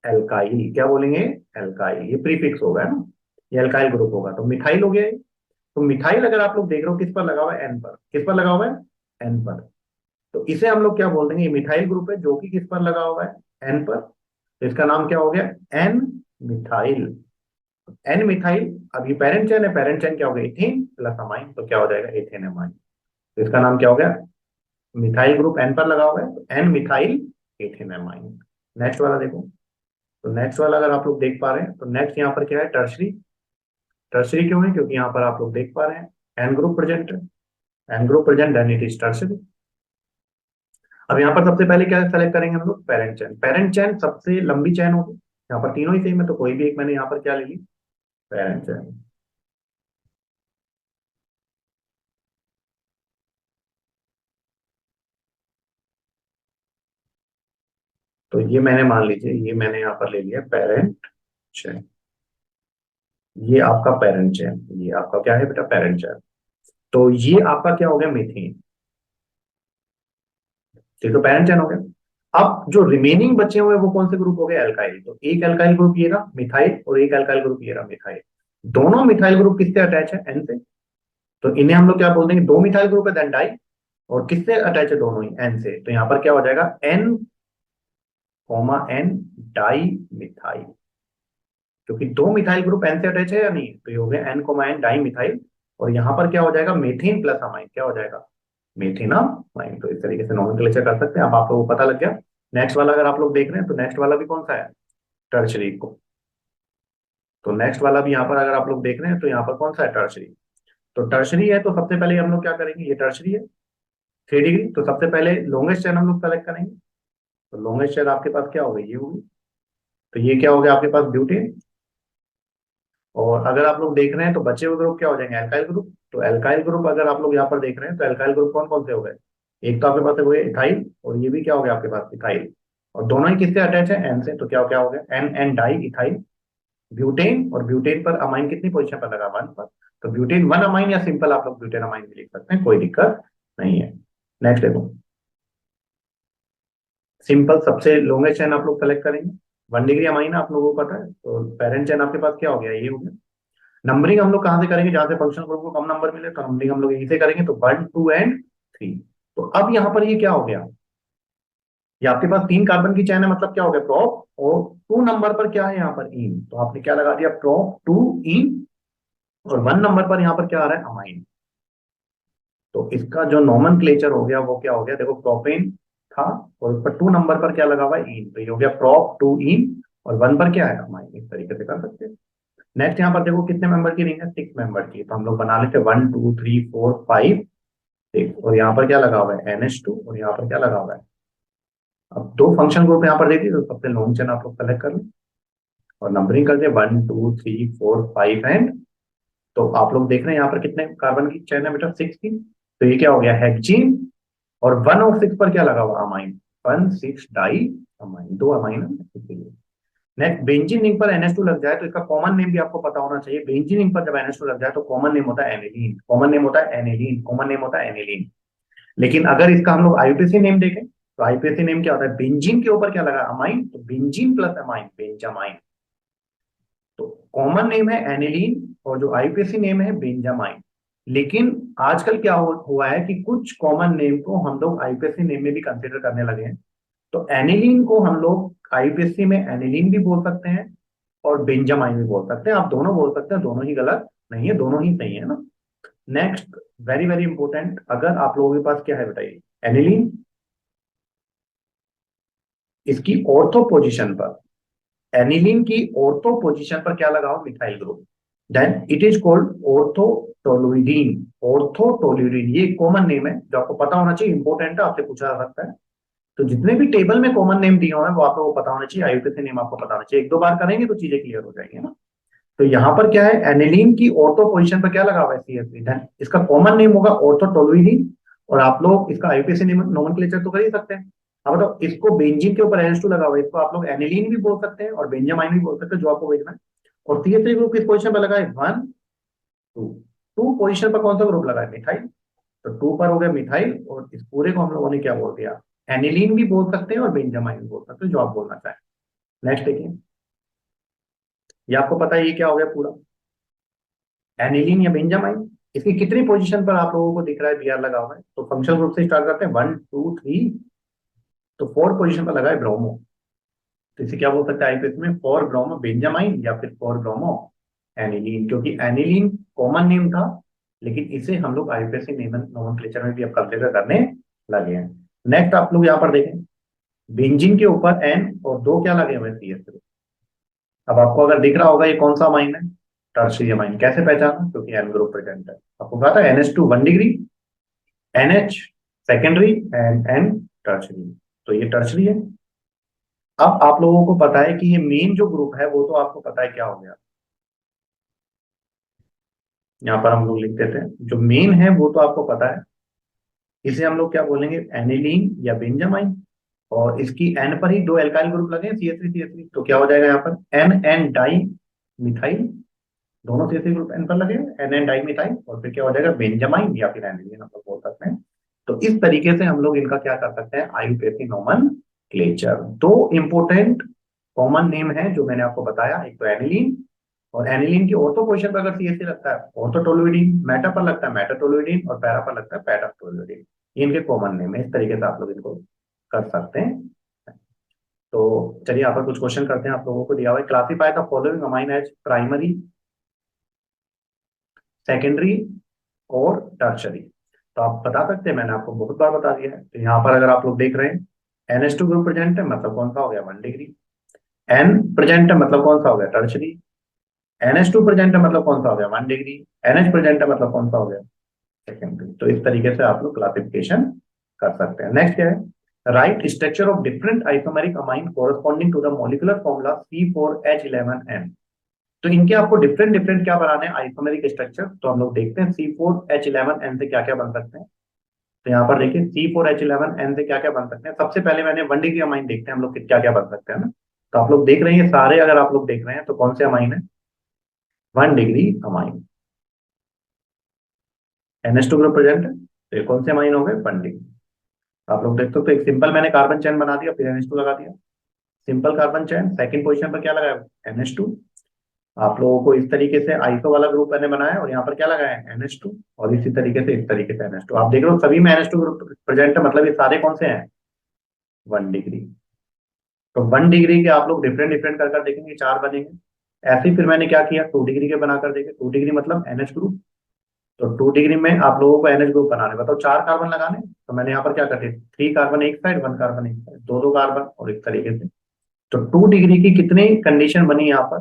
एल्काइल। क्या बोलेंगे, एल्काइल। ये प्रीफिक्स होगा ना, ये एल्काइल ग्रुप होगा। तो मिथाइल हो गया ये। तो मिथाइल अगर आप लोग देख रहे हो किस पर लगा हुआ है, एन पर। किस पर लगा हुआ है, एन पर। तो इसे हम लोग क्या बोल देंगे, ये मिथाइल ग्रुप है जो कि किस पर लगा हुआ है, एन पर। तो इसका नाम क्या हो गया, एन मिथाइल। N methyl. अब ये पेरेंट चेन है, पेरेंट चेन क्या हो गया, इथेन प्लस अमाइन। तो क्या हो जाएगा, इथेन अमाइन। तो इसका नाम क्या हो गया, मिथाइल ग्रुप एन पर लगा हुआ है तो एन मिथाइल एथेनामाइन। नेक्स्ट वाला देखो। तो नेक्स्ट वाला अगर आप लोग देख पा रहे हैं तो नेक्स्ट यहाँ पर क्या है, टर्शरी। टर्शरी क्यों है, क्योंकि यहाँ पर आप लोग देख पा रहे हैं एन ग्रुप प्रेजेंट है। N group present then it is tertiary. अब यहाँ पर सबसे पहले क्या सेलेक्ट करेंगे हम लोग, पेरेंट चैन। पेरेंट चैन सबसे लंबी चैन होगी। यहाँ पर तीनों ही सेम है तो कोई भी एक मैंने यहाँ पर क्या ले ली, पेरेंट चैन। तो ये मैंने मान लीजिए, ये मैंने यहाँ पर ले लिया पेरेंट चैन। ये आपका पेरेंट चैन, ये आपका क्या है बेटा, पेरेंट चैन। तो ये आपका क्या हो गया, मीथेन। ये तो पेरेंट चैन हो गया। अब जो रिमेनिंग बचे हुए हैं वो कौन से ग्रुप हो गए, एल्काइल। तो एक एल्काइल ग्रुप ये रहा मिथाइल और एक एल्काइल ग्रुप ये रहा मिथाइल। दोनों मिथाइल ग्रुप किससे अटैच है, एन से। तो इन्हें हम लोग क्या बोल देंगे, 2 मिथाइल ग्रुप है देन डाई। और किससे अटैच है, दोनों ही एन से। तो यहाँ पर क्या हो जाएगा, N comma N di methyl. क्योंकि 2 मिथाइल ग्रुप एन से अटैच है या नहीं, तो ये हो गया N comma N di methyl. और यहाँ पर क्या हो जाएगा, मेथेन प्लस अमाइन। क्या हो जाएगा, मेथेनामाइन। तो इस तरीके से नोमेनक्लेचर कर सकते हैं। अब आप लोगों को पता लग गया। नेक्स्ट वाला अगर आप लोग देख रहे हैं तो नेक्स्ट वाला भी कौन सा है, टर्शरी को। तो नेक्स्ट वाला भी यहाँ पर अगर आप लोग देख रहे हैं तो यहाँ पर कौन सा है, टर्शरी। तो टर्शरी है तो सबसे पहले हम लोग क्या करेंगे, ये टर्शरी है 3 डिग्री। तो सबसे पहले लॉन्गेस्ट चेन हम लोग सेलेक्ट करेंगे। तो लॉन्गेस्ट चेन आपके पास क्या होगी, ये होगी। तो ये क्या हो गया आपके पास, ब्यूटेन। और अगर आप लोग देख रहे हैं तो बचे हुए ग्रुप क्या हो जाएंगे, एल्काइल ग्रुप। तो एल्काइल ग्रुप अगर आप लोग यहाँ पर देख रहे हैं तो एल्काइल ग्रुप कौन कौन से हो गए, एक तो आपके पास है वो इथाइल और ये भी क्या हो गया आपके पास, इथाइल। और दोनों ही किससे अटैच है, एन से। तो क्या क्या हो गया, N N di ethyl. Butane, और ब्यूटेन पर अमाइन कितनी पोजीशन पर लगा, 1 पर। तो ब्यूटेन 1 अमाइन, या सिंपल आप लोग ब्यूटेन अमाइन भी लिख सकते हैं, कोई दिक्कत नहीं है। नेक्स्ट देखो, सिंपल सबसे लॉन्गेस्ट चेन आप लोग सेलेक्ट करेंगे। 1 डिग्री अमाइन आप लोगों को पता है। तो पेरेंट चेन आपके पास क्या हो गया, ये हो गया। नंबरिंग हम लोग कहाँ से करेंगे, जहां से फंक्शन ग्रुप को कम नंबर मिले। तो नंबरिंग हम लोग यहीं से करेंगे। तो 1 2 एंड 3। तो अब यहाँ पर ये क्या हो गया, ये आपके पास 3 कार्बन की चैन है, मतलब क्या हो गया, प्रोप। और 2 नंबर पर क्या है यहाँ पर, इन। तो आपने क्या लगा दिया, प्रोप 2 इन। और 1 नंबर पर यहाँ पर क्या आ रहा है, अमाइन। तो इसका जो नोमेनक्लेचर हो गया वो क्या हो गया, देखो प्रोपेन था और उस पर 2 नंबर पर क्या लगा हुआ है, इन। तो ये हो गया प्रोप 2 इन। और 1 पर क्या है अमाइन, इस तरीके से कर सकते हैं। नेक्स्ट यहाँ पर देखो कितने मेंबर की रिंग है, 6 मेंबर की, तो हम लोग बना लेते हैं 1 2 3 4 5 6, और यहाँ पर क्या लगा हुआ है NH2, और यहाँ पर क्या लगा हुआ है। अब दो फंक्शन ग्रुप यहाँ पर दे दी, तो सबसे लॉन्ग चेन आप लोग सेलेक्ट कर लें और नंबरिंग कर दे 1 2 3 4 5 एंड, तो आप लोग देख रहे हैं यहाँ पर कितने कार्बन की चेन है बेटा, 6 की। तो ये क्या हो गया हेक्जीन, और 1 और 6 पर क्या लगा हुआ अमाइन, 1 6 डाई अमाइन, दो अमाइन है इसीलिए। नेक्स्ट बेंजीन रिंग पर NH2 लग जाए तो इसका कॉमन नेम भी आपको पता होना चाहिए। बेंजीन रिंग पर जब NH2 लग जाए तो कॉमन नेम होता है एनिलीन, कॉमन नेम होता है एनिलीन, कॉमन नेम होता है एनिलीन। लेकिन अगर इसका हम लोग IUPAC नेम देखें तो IUPAC नेम क्या होता है, बेंजीन के ऊपर क्या लगा अमाइन, तो बेंजीन प्लस अमाइन बेंजामाइन। तो कॉमन नेम है एनिलीन और जो IUPAC नेम है बेंजामाइन। लेकिन आजकल क्या हुआ है कि कुछ कॉमन नेम को हम लोग IUPAC नेम में भी कंसिडर करने लगे हैं। तो एनिलीन को हम लोग IUPAC में एनिलीन भी बोल सकते हैं और बेंजामाइन भी बोल सकते हैं, आप दोनों बोल सकते हैं, दोनों ही गलत नहीं है, दोनों ही सही है ना। नेक्स्ट वेरी वेरी इंपॉर्टेंट, अगर आप लोगों के पास क्या है बताइए एनिलीन, इसकी ऑर्थो पोजीशन पर, एनिलीन की ऑर्थो पोजीशन पर क्या लगा हो methyl group, then it is called orthotoluidine. Orthotoluidine ये कॉमन नेम है जो आपको पता होना चाहिए, इंपॉर्टेंट है, आपसे पूछा जा सकता है। तो जितने भी टेबल में कॉमन नेम दिए हुए हैं वो आपको पता होना चाहिए, IUPAC नेम आपको पता होना चाहिए, एक दो बार करेंगे तो चीजें क्लियर हो जाएंगी ना। तो यहाँ पर क्या है एनिलीन की ऑर्थो पोजीशन पर क्या लगा हुआ है CH3, देन इसका कॉमन नेम होगा ऑर्थोटोलुइडीन, और आप लोग इसका IUPAC नेम नोमेनक्लेचर तो कर ही सकते हैं। अब बताओ इसको बेंजीन के ऊपर NH2 लगा हुआ है, इसको आप लोग एनिलीन भी बोल सकते हैं और बेंजामाइन भी बोल सकते हैं, जो आपको देखना है। और CH3 ग्रुप किस पोजीशन पर लगा है, 1 2, 2 पोजीशन पर कौन सा ग्रुप लगा है मिथाइल, तो 2 पर हो गया मिथाइल, और इस पूरे को हम लोगों ने क्या बोल दिया एनिलीन भी बोल सकते हैं और बेंजामाइन भी बोल सकते हैं, जो आप बोलना चाहें। नेक्स्ट देखिए, ये आपको पता है ये क्या हो गया पूरा एनिलीन या बेंजामाइन। इसकी कितनी पोजीशन पर आप लोगों को दिख रहा है BR लगा हुआ है, तो फंक्शनल ग्रुप से स्टार्ट करते हैं 1 2 3, तो 4 पोजीशन पर लगा है ब्रोमो, तो इसे क्या बोल सकते हैं IUPAC में 4 ब्रोमो बेंजामाइन या फिर 4 ब्रोमो एनिलीन, क्योंकि एनिलीन कॉमन नेम था, लेकिन इसे हम लोग IUPAC नेम नोमेनक्लेचर में भी अब कंसीडर करने लगे हैं। नेक्स्ट आप लोग यहाँ पर देखें बेंजीन के ऊपर N और दो क्या लगे हुए CH3। अब आपको अगर दिख रहा होगा ये कौन सा अमाइन है, टर्शियरी अमाइन। कैसे पहचाना, क्योंकि N ग्रुप प्रेजेंट है। आपको कहा था NH2 1 degree, NH secondary and N tertiary, तो ये टर्शियरी है। अब आप लोगों को पता है कि ये मेन जो ग्रुप है वो तो आपको पता है क्या हो गया, यहाँ पर हम लोग लिख देते हैं जो मेन है वो तो आपको पता है, इसे हम लोग क्या बोलेंगे एनिलीन या बेंजामाइन। और इसकी N पर ही दो एल्काइल ग्रुप लगे हैं CH3 तो क्या हो जाएगा यहाँ पर NN डाई मिथाइल, दोनों CH3 ग्रुप N पर लगे NN डाई मिथाइल, और फिर क्या हो जाएगा बेंजामाइन या फिर एनिलीन हम लोग बोल सकते हैं। तो इस तरीके से हम लोग इनका क्या कर सकते हैं IUPAC नोमेनक्लेचर। दो इंपोर्टेंट कॉमन नेम है जो मैंने आपको बताया, एक तो एनिलीन, और एनिलीन की ऑर्थो पोजीशन पर अगर CH3 लगता है ऑर्थोटोलुइडीन, मेटा पर लगता है मेटाटोलुइडीन, और पैरा पर लगता है पैराटोलुइडीन। ये इनके कॉमन नेम है, इस तरीके से आप लोग इनको कर सकते हैं। तो चलिए यहाँ पर कुछ क्वेश्चन करते हैं, आप लोगों को दिया हुआ है classify the following amine as primary, secondary और टर्शरी। तो आप बता सकते हैं, मैंने आपको बहुत बार बता दिया है। तो यहाँ पर अगर आप लोग देख रहे हैं NH2 ग्रुप प्रेजेंट है मतलब कौन सा हो गया 1 डिग्री, N प्रेजेंट है मतलब कौन सा हो गया टर्शरी, NH2 प्रेजेंट है मतलब कौन सा हो गया 1 डिग्री, NH प्रेजेंट है मतलब कौन सा हो गया सेकेंडरी। तो इस तरीके से आप लोग क्लासिफिकेशन कर सकते हैं। नेक्स्ट क्या है write structure of different isomeric amine corresponding to the molecular formula C4H11N। तो इनके आपको डिफरेंट डिफरेंट क्या बनाने हैं आइसोमेरिक स्ट्रक्चर, तो हम लोग देखते हैं C4H11N से क्या क्या बन सकते हैं। तो यहाँ पर देखिए C4H11N से क्या क्या बन सकते हैं। सबसे पहले मैंने 1 डिग्री अमाइन देखते हैं हम लोग क्या क्या बन सकते हैं ना। तो आप लोग देख रहे हैं ये सारे, अगर आप लोग देख रहे हैं तो कौन से अमाइन है 1 degree amine, NH2 group present है, तो ये कौन से अमाइन हो गए 1 डिग्री। आप लोग देखते हो तो एक सिंपल मैंने कार्बन चेन बना दिया फिर NH2 लगा दिया, simple carbon chain second position पर क्या लगाया NH2। आप लोगों को इस तरीके से आइसो वाला ग्रुप मैंने बनाया और यहाँ पर क्या लगाया है NH2, और इसी तरीके से इस तरीके से NH2। आप देख रहे हो सभी में NH2 ग्रुप प्रेजेंट है, मतलब ये सारे कौन से हैं 1 डिग्री। तो 1 डिग्री के आप लोग डिफरेंट डिफरेंट कर देखेंगे, चार बनेंगे। ऐसे ही फिर मैंने क्या किया 2 डिग्री के बनाकर देखे, 2 डिग्री मतलब NH ग्रुप, तो 2 डिग्री में आप लोगों को NH ग्रुप बनाने, बताओ 4 कार्बन लगाने, तो मैंने यहाँ पर क्या कर दिया 3 कार्बन एक साइड 1 कार्बन एक साइड, दो दो कार्बन, और इस तरीके से तो 2 डिग्री की कितनी कंडीशन बनी यहाँ पर,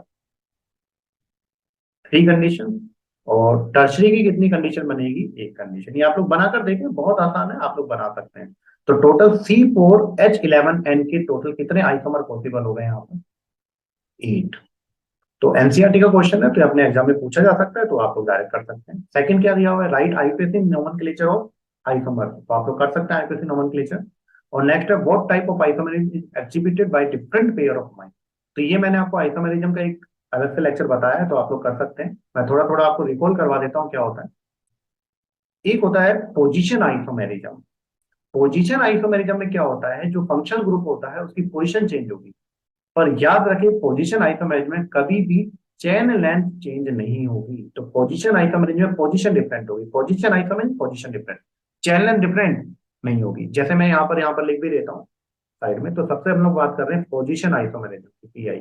3 कंडीशन। और टर्शरी की कितनी कंडीशन बनेगी, 1 कंडीशन। ये आप लोग बनाकर देखें, बहुत आसान है, आप लोग बना सकते हैं। तो टोटल C4H11N के टोटल कितने आइसोमर पॉसिबल हो गए यहाँ पर, 8। तो एनसीईआरटी का क्वेश्चन है, तो अपने एग्जाम में पूछा जा सकता है, तो आप लोग डायरेक्ट कर सकते हैं। सेकंड क्या दिया हुआ है, right IUPAC nomenclature of isomer, तो आप लोग कर सकते हैं आईयूपीएसी नोमेनक्लेचर। और नेक्स्ट है what type of isomerism is exhibited by different pair of mind. तो ये मैंने आपको आइसोमरिज्म का एक अलग से लेक्चर बताया है, तो आप लोग कर सकते हैं। मैं थोड़ा थोड़ा आपको रिकॉल करवा देता हूँ क्या होता है। एक होता है पोजिशन आइसोमेरिज्म। पोजिशन आइसोमेरिज्म में क्या होता है, जो फंक्शनल ग्रुप होता है उसकी पोजिशन चेंज होगी। पर याद रखें पोजीशन आइसोमेरिज्म में कभी भी चेन लेंथ चेंज नहीं होगी। तो पोजीशन आइसोमेरिज्म में पोजीशन डिफरेंट होगी, position isomerism position different, chain length different नहीं होगी। जैसे मैं यहाँ पर लिख भी देता हूँ साइड में। तो सबसे हम लोग बात कर रहे हैं पोजीशन आइसोमेरिज्म की, पीआई।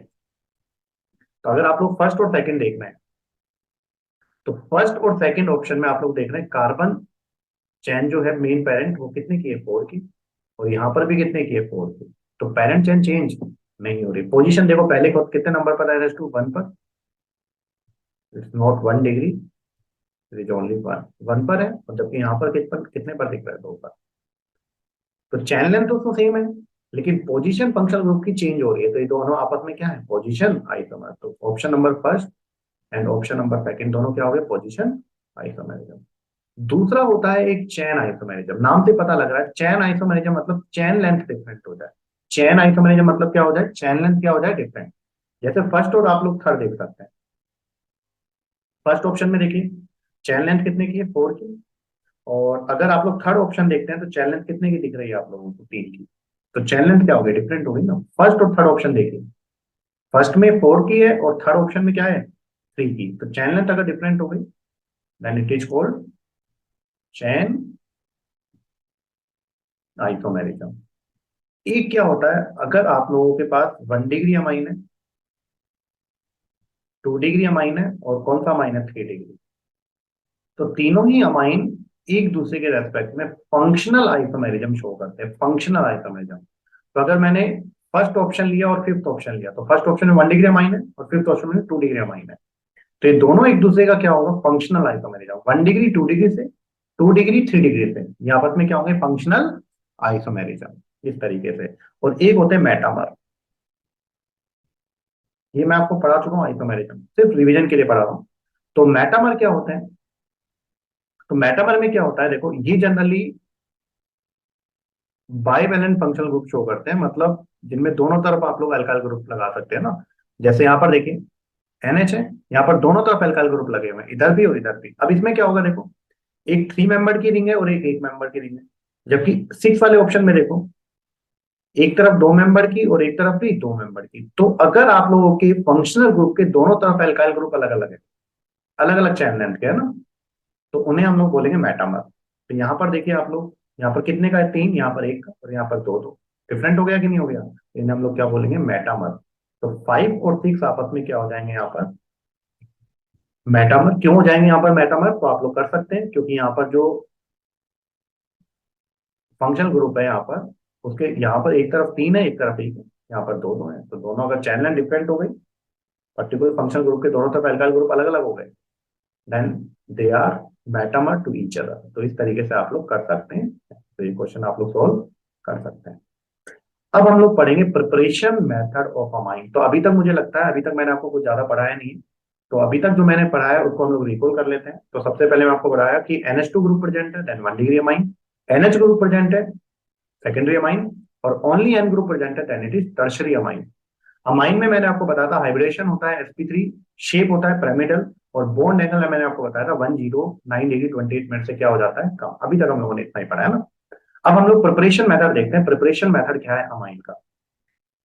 तो अगर आप लोग फर्स्ट और सेकंड देख रहे हैं, तो फर्स्ट और सेकंड ऑप्शन में आप लोग देख रहे हैं कार्बन चेन जो है मेन पेरेंट वो कितने की है, 4 की। और यहाँ पर भी कितने की है, 4 की। तो पेरेंट चेन चेंज नहीं हो रही। पोजीशन देखो पहले को कितने नंबर पर है, 1 पर। It's not 1 degree, it is only 1 पर है। और जबकि यहाँ पर कितने पर दिख रहा है, 2 पर। तो चैन लेंथ तो सेम है, लेकिन पोजीशन फंक्शनल ग्रुप की चेंज हो रही है। तो ये दोनों आपस में क्या है, पोजीशन आइसोमर। तो option number first and option number second दोनों क्या हो गए, पोजीशन आइसोमेरिज्म। दूसरा होता है एक चैन आइसोमेरिज्म। नाम से पता लग रहा है चैन आइसोमेरिज्म मतलब चैन लेंथ डिफरेंट हो जाए। चैन आइसोमेरिज्म मतलब क्या हो जाए, चैन लेंथ क्या हो जाए, डिफरेंट। जैसे फर्स्ट और आप लोग थर्ड देख सकते हैं। फर्स्ट ऑप्शन में देखिए चैन लेंथ कितने की है, 4 की। और अगर आप लोग थर्ड ऑप्शन देखते हैं तो चैन लेंथ कितने की दिख रही है आप लोगों को, 3 की। तो चैन लेंथ क्या होगी, डिफरेंट होगी ना। फर्स्ट और थर्ड ऑप्शन देखिए, फर्स्ट में 4 की है और थर्ड ऑप्शन में क्या है, 3 की। तो चैन लेंथ अगर डिफरेंट हो गई then it is called chain isomerism. एक क्या होता है, अगर आप लोगों के पास 1 डिग्री अमाइन है, 2 डिग्री अमाइन है, और कौन सा अमाइन है, 3 डिग्री। तो तीनों ही अमाइन एक दूसरे के रेस्पेक्ट में फंक्शनल आइसोमेरिज्म शो करते हैं, फंक्शनल आइसोमेरिज्म। तो अगर मैंने फर्स्ट ऑप्शन लिया और फिफ्थ ऑप्शन लिया, तो फर्स्ट ऑप्शन में 1 डिग्री अमाइन है और फिफ्थ ऑप्शन में 2 डिग्री अमाइन है। तो ये दोनों एक दूसरे का क्या होगा, फंक्शनल आइसोमेरिज्म। 1 डिग्री 2 डिग्री से, 2 डिग्री 3 डिग्री से, ये आपस में क्या होंगे, फंक्शनल आइसोमेरिज्म, इस तरीके से। और एक होते हैं मेटामर। ये मैं आपको पढ़ा चुका हूँ आइसोमेरिज्म, सिर्फ रिवीजन के लिए पढ़ा रहा हूँ। तो मेटामर क्या होते हैं, तो मेटामर में क्या होता है, देखो ये generally bivalent functional group show करते हैं, मतलब जिनमें दोनों तरफ आप लोग अल्काइल ग्रुप लगा सकते हैं ना। जैसे यहाँ पर देखिए NH है, यहाँ पर दोनों तरफ अल्काइल ग्रुप लगे हुए हैं, इधर भी और इधर भी। अब इसमें क्या होगा, देखो एक 3 मेंबर की रिंग है और एक मेंबर की रिंग है। जबकि 6 वाले ऑप्शन में देखो एक तरफ 2 मेंबर की और एक तरफ भी 2 मेंबर की। तो अगर आप लोगों के फंक्शनल ग्रुप के दोनों तरफ अल्काइल ग्रुप अलग अलग है, अलग अलग चैन लेंथ के है ना, तो उन्हें हम लोग बोलेंगे मेटामर। तो यहाँ पर देखिए आप लोग, यहाँ पर कितने का है, 3, यहाँ पर 1 और यहाँ पर 2 2। डिफरेंट हो गया कि नहीं हो गया, इन्हें हम लोग क्या बोलेंगे, मेटामर। तो 5 और 6 आपस में क्या हो जाएंगे यहाँ पर, मेटामर। क्यों हो जाएंगे यहाँ पर मेटामर, तो आप लोग कर सकते हैं क्योंकि यहाँ पर जो फंक्शनल ग्रुप है यहाँ पर, उसके यहाँ पर एक तरफ 3 है, एक तरफ 1 है, यहाँ पर 2 2 है। तो दोनों अगर चैन लेंथ डिफरेंट हो गई, पर्टिकुलर फंक्शनल ग्रुप के दोनों तरफ अल्काइल ग्रुप अलग अलग हो गए, then they are metamer to each other. तो इस तरीके से आप लोग कर सकते हैं। तो ये क्वेश्चन आप लोग सोल्व कर सकते हैं। अब हम लोग पढ़ेंगे प्रिपरेशन मेथड ऑफ अमाइन। तो अभी तक मुझे लगता है, अभी तक मैंने आपको कुछ ज्यादा पढ़ाया नहीं। तो अभी तक जो मैंने पढ़ाया उसको हम लोग रिकॉल कर लेते हैं। तो सबसे पहले मैं आपको बताया कि NH2 ग्रुप प्रेजेंट है, then 1 degree amine. NH group present है, सेकेंडरी अमाइन। और ओनली N ग्रुप प्रेजेंट है, then it is tertiary amine. Amine में मैंने आपको बताया था हाइब्रिडेशन होता है sp3, शेप होता है पिरामिडल, और बॉन्ड एंगल में मैंने आपको बताया था 109 डिग्री 28 मिनट से क्या हो जाता है, कम। अभी तक हम लोगों ने इतना ही पढ़ा है ना। अब हम लोग प्रिपरेशन मेथड देखते हैं। प्रिपरेशन मेथड क्या है अमाइन का।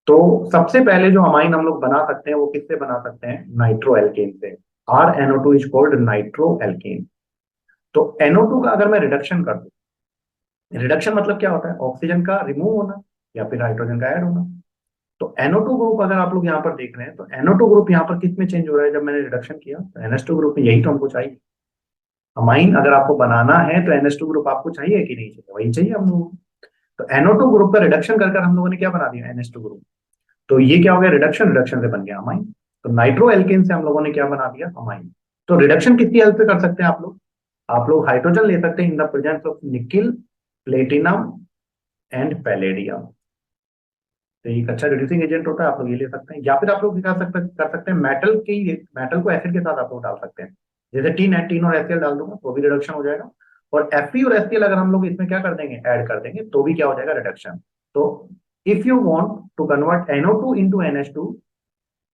तो सबसे पहले जो अमाइन हम लोग बना सकते हैं वो किससे बना सकते हैं, नाइट्रो एल्केन से। RNO2 is called nitro alkene. तो NO2 का अगर मैं रिडक्शन कर दूं, रिडक्शन मतलब क्या होता है, ऑक्सीजन का रिमूव होना या फिर हाइड्रोजन का ऐड होना। तो NO2 ग्रुप अगर आप लोग यहाँ पर देख रहे हैं, तो NO2 ग्रुप यहाँ पर किस में चेंज हो रहा है, जब मैंने रिडक्शन किया तो NH2 ग्रुप में। यही तो हमको चाहिए। अमाइन अगर आपको बनाना है तो NH2 ग्रुप आपको चाहिए कि नहीं चाहिए, वही चाहिए हम लोगों को। तो NO2 ग्रुप का रिडक्शन कर हम लोगों ने क्या बना दिया, NH2 ग्रुप। तो ये क्या हो गया, रिडक्शन, रिडक्शन से बन गया अमाइन। तो नाइट्रो एल्केन से हम लोगों ने क्या बना दिया, अमाइन। तो रिडक्शन किसकी हेल्प से कर सकते हैं आप लोग हाइड्रोजन ले सकते हैं in the presence of nickel, platinum and palladium. तो एक अच्छा रिड्यूसिंग एजेंट होता है, आप लोग ये ले सकते हैं। या फिर आप लोग क्या कर सकते हैं, मेटल को एसिड के साथ आप लोग डाल सकते हैं। जैसे टीन और एससीएल डाल दूंगा तो भी रिडक्शन हो जाएगा। और एफई और एससीएल अगर हम लोग इसमें क्या कर देंगे, ऐड कर देंगे, तो भी क्या हो जाएगा, रिडक्शन। तो if you want to convert NO2 into NH2,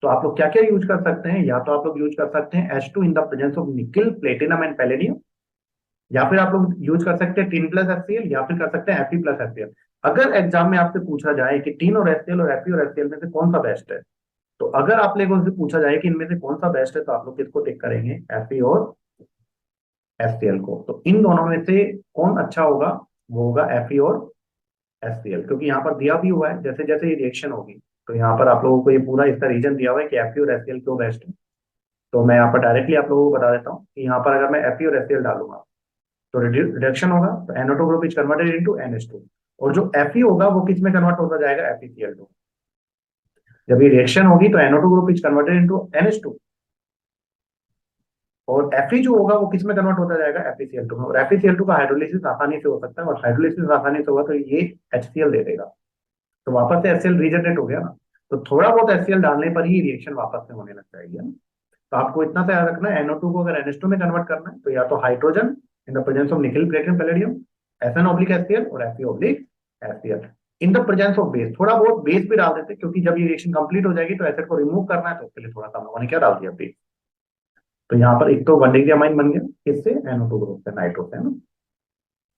तो आप लोग क्या क्या यूज कर सकते हैं, या तो आप लोग यूज कर सकते हैं H2 in the presence of nickel, platinum and palladium, या फिर आप लोग यूज कर सकते हैं टीन प्लस एचसीएल, या फिर कर सकते हैं Fe प्लस एचसीएल। अगर एग्जाम में आपसे पूछा जाए कि टीन और एचसीएल और Fe और एचसीएल में से कौन सा बेस्ट है, तो अगर आप लोगों से पूछा जाए कि इनमें से कौन सा बेस्ट है, तो आप लोग किसको टिक करेंगे, Fe और एचसीएल को। तो इन दोनों में से कौन अच्छा होगा, वो होगा Fe और एचसीएल, क्योंकि यहाँ पर दिया भी हुआ है जैसे जैसे ये रिएक्शन होगी, तो यहाँ पर आप लोगों को ये पूरा इसका रीजन दिया हुआ है कि Fe और एचसीएल क्यों बेस्ट है। तो मैं यहाँ पर डायरेक्टली आप लोगों को बता देता हूँ कि यहाँ पर अगर मैं Fe और एचसीएल डालूंगा तो रिडक्शन होगा, तो NO2 group is converted into NH2। और जो Fe होगा वो किस में कन्वर्ट होता जाएगा, FeCl2। जब ये रिएक्शन होगी तो NO2 group is converted into NH2, और Fe जो होगा वो किस में कन्वर्ट होता जाएगा, FeCl2 में। और FeCl2 का हाइड्रोलिसिस आसानी से हो सकता है, और हाइड्रोलिसिस आसानी से होगा तो ये HCl दे देगा, तो वापस से HCl रीजनरेट हो गया ना। तो थोड़ा बहुत HCl डालने पर ही रिएक्शन वापस से होने लग जाएगी, है ना। तो आपको इतना सा याद रखना है, NO2 को अगर NH2 में कन्वर्ट करना है तो या तो hydrogen in the presence of निकल, platinum, palladium, Sn oblique HCl और Fe oblique HCl in the presence of base. थोड़ा बहुत बेस भी डाल देते, क्योंकि जब ये रिएक्शन कंप्लीट हो जाएगी तो एसिड को रिमूव करना है, तो उसके लिए थोड़ा सा हम लोगों ने क्या डाल दिया, बेस। तो यहाँ पर एक तो 1 डिग्री अमाइन बन गया इससे, NO2 ग्रुप से, नाइट्रो से, है ना।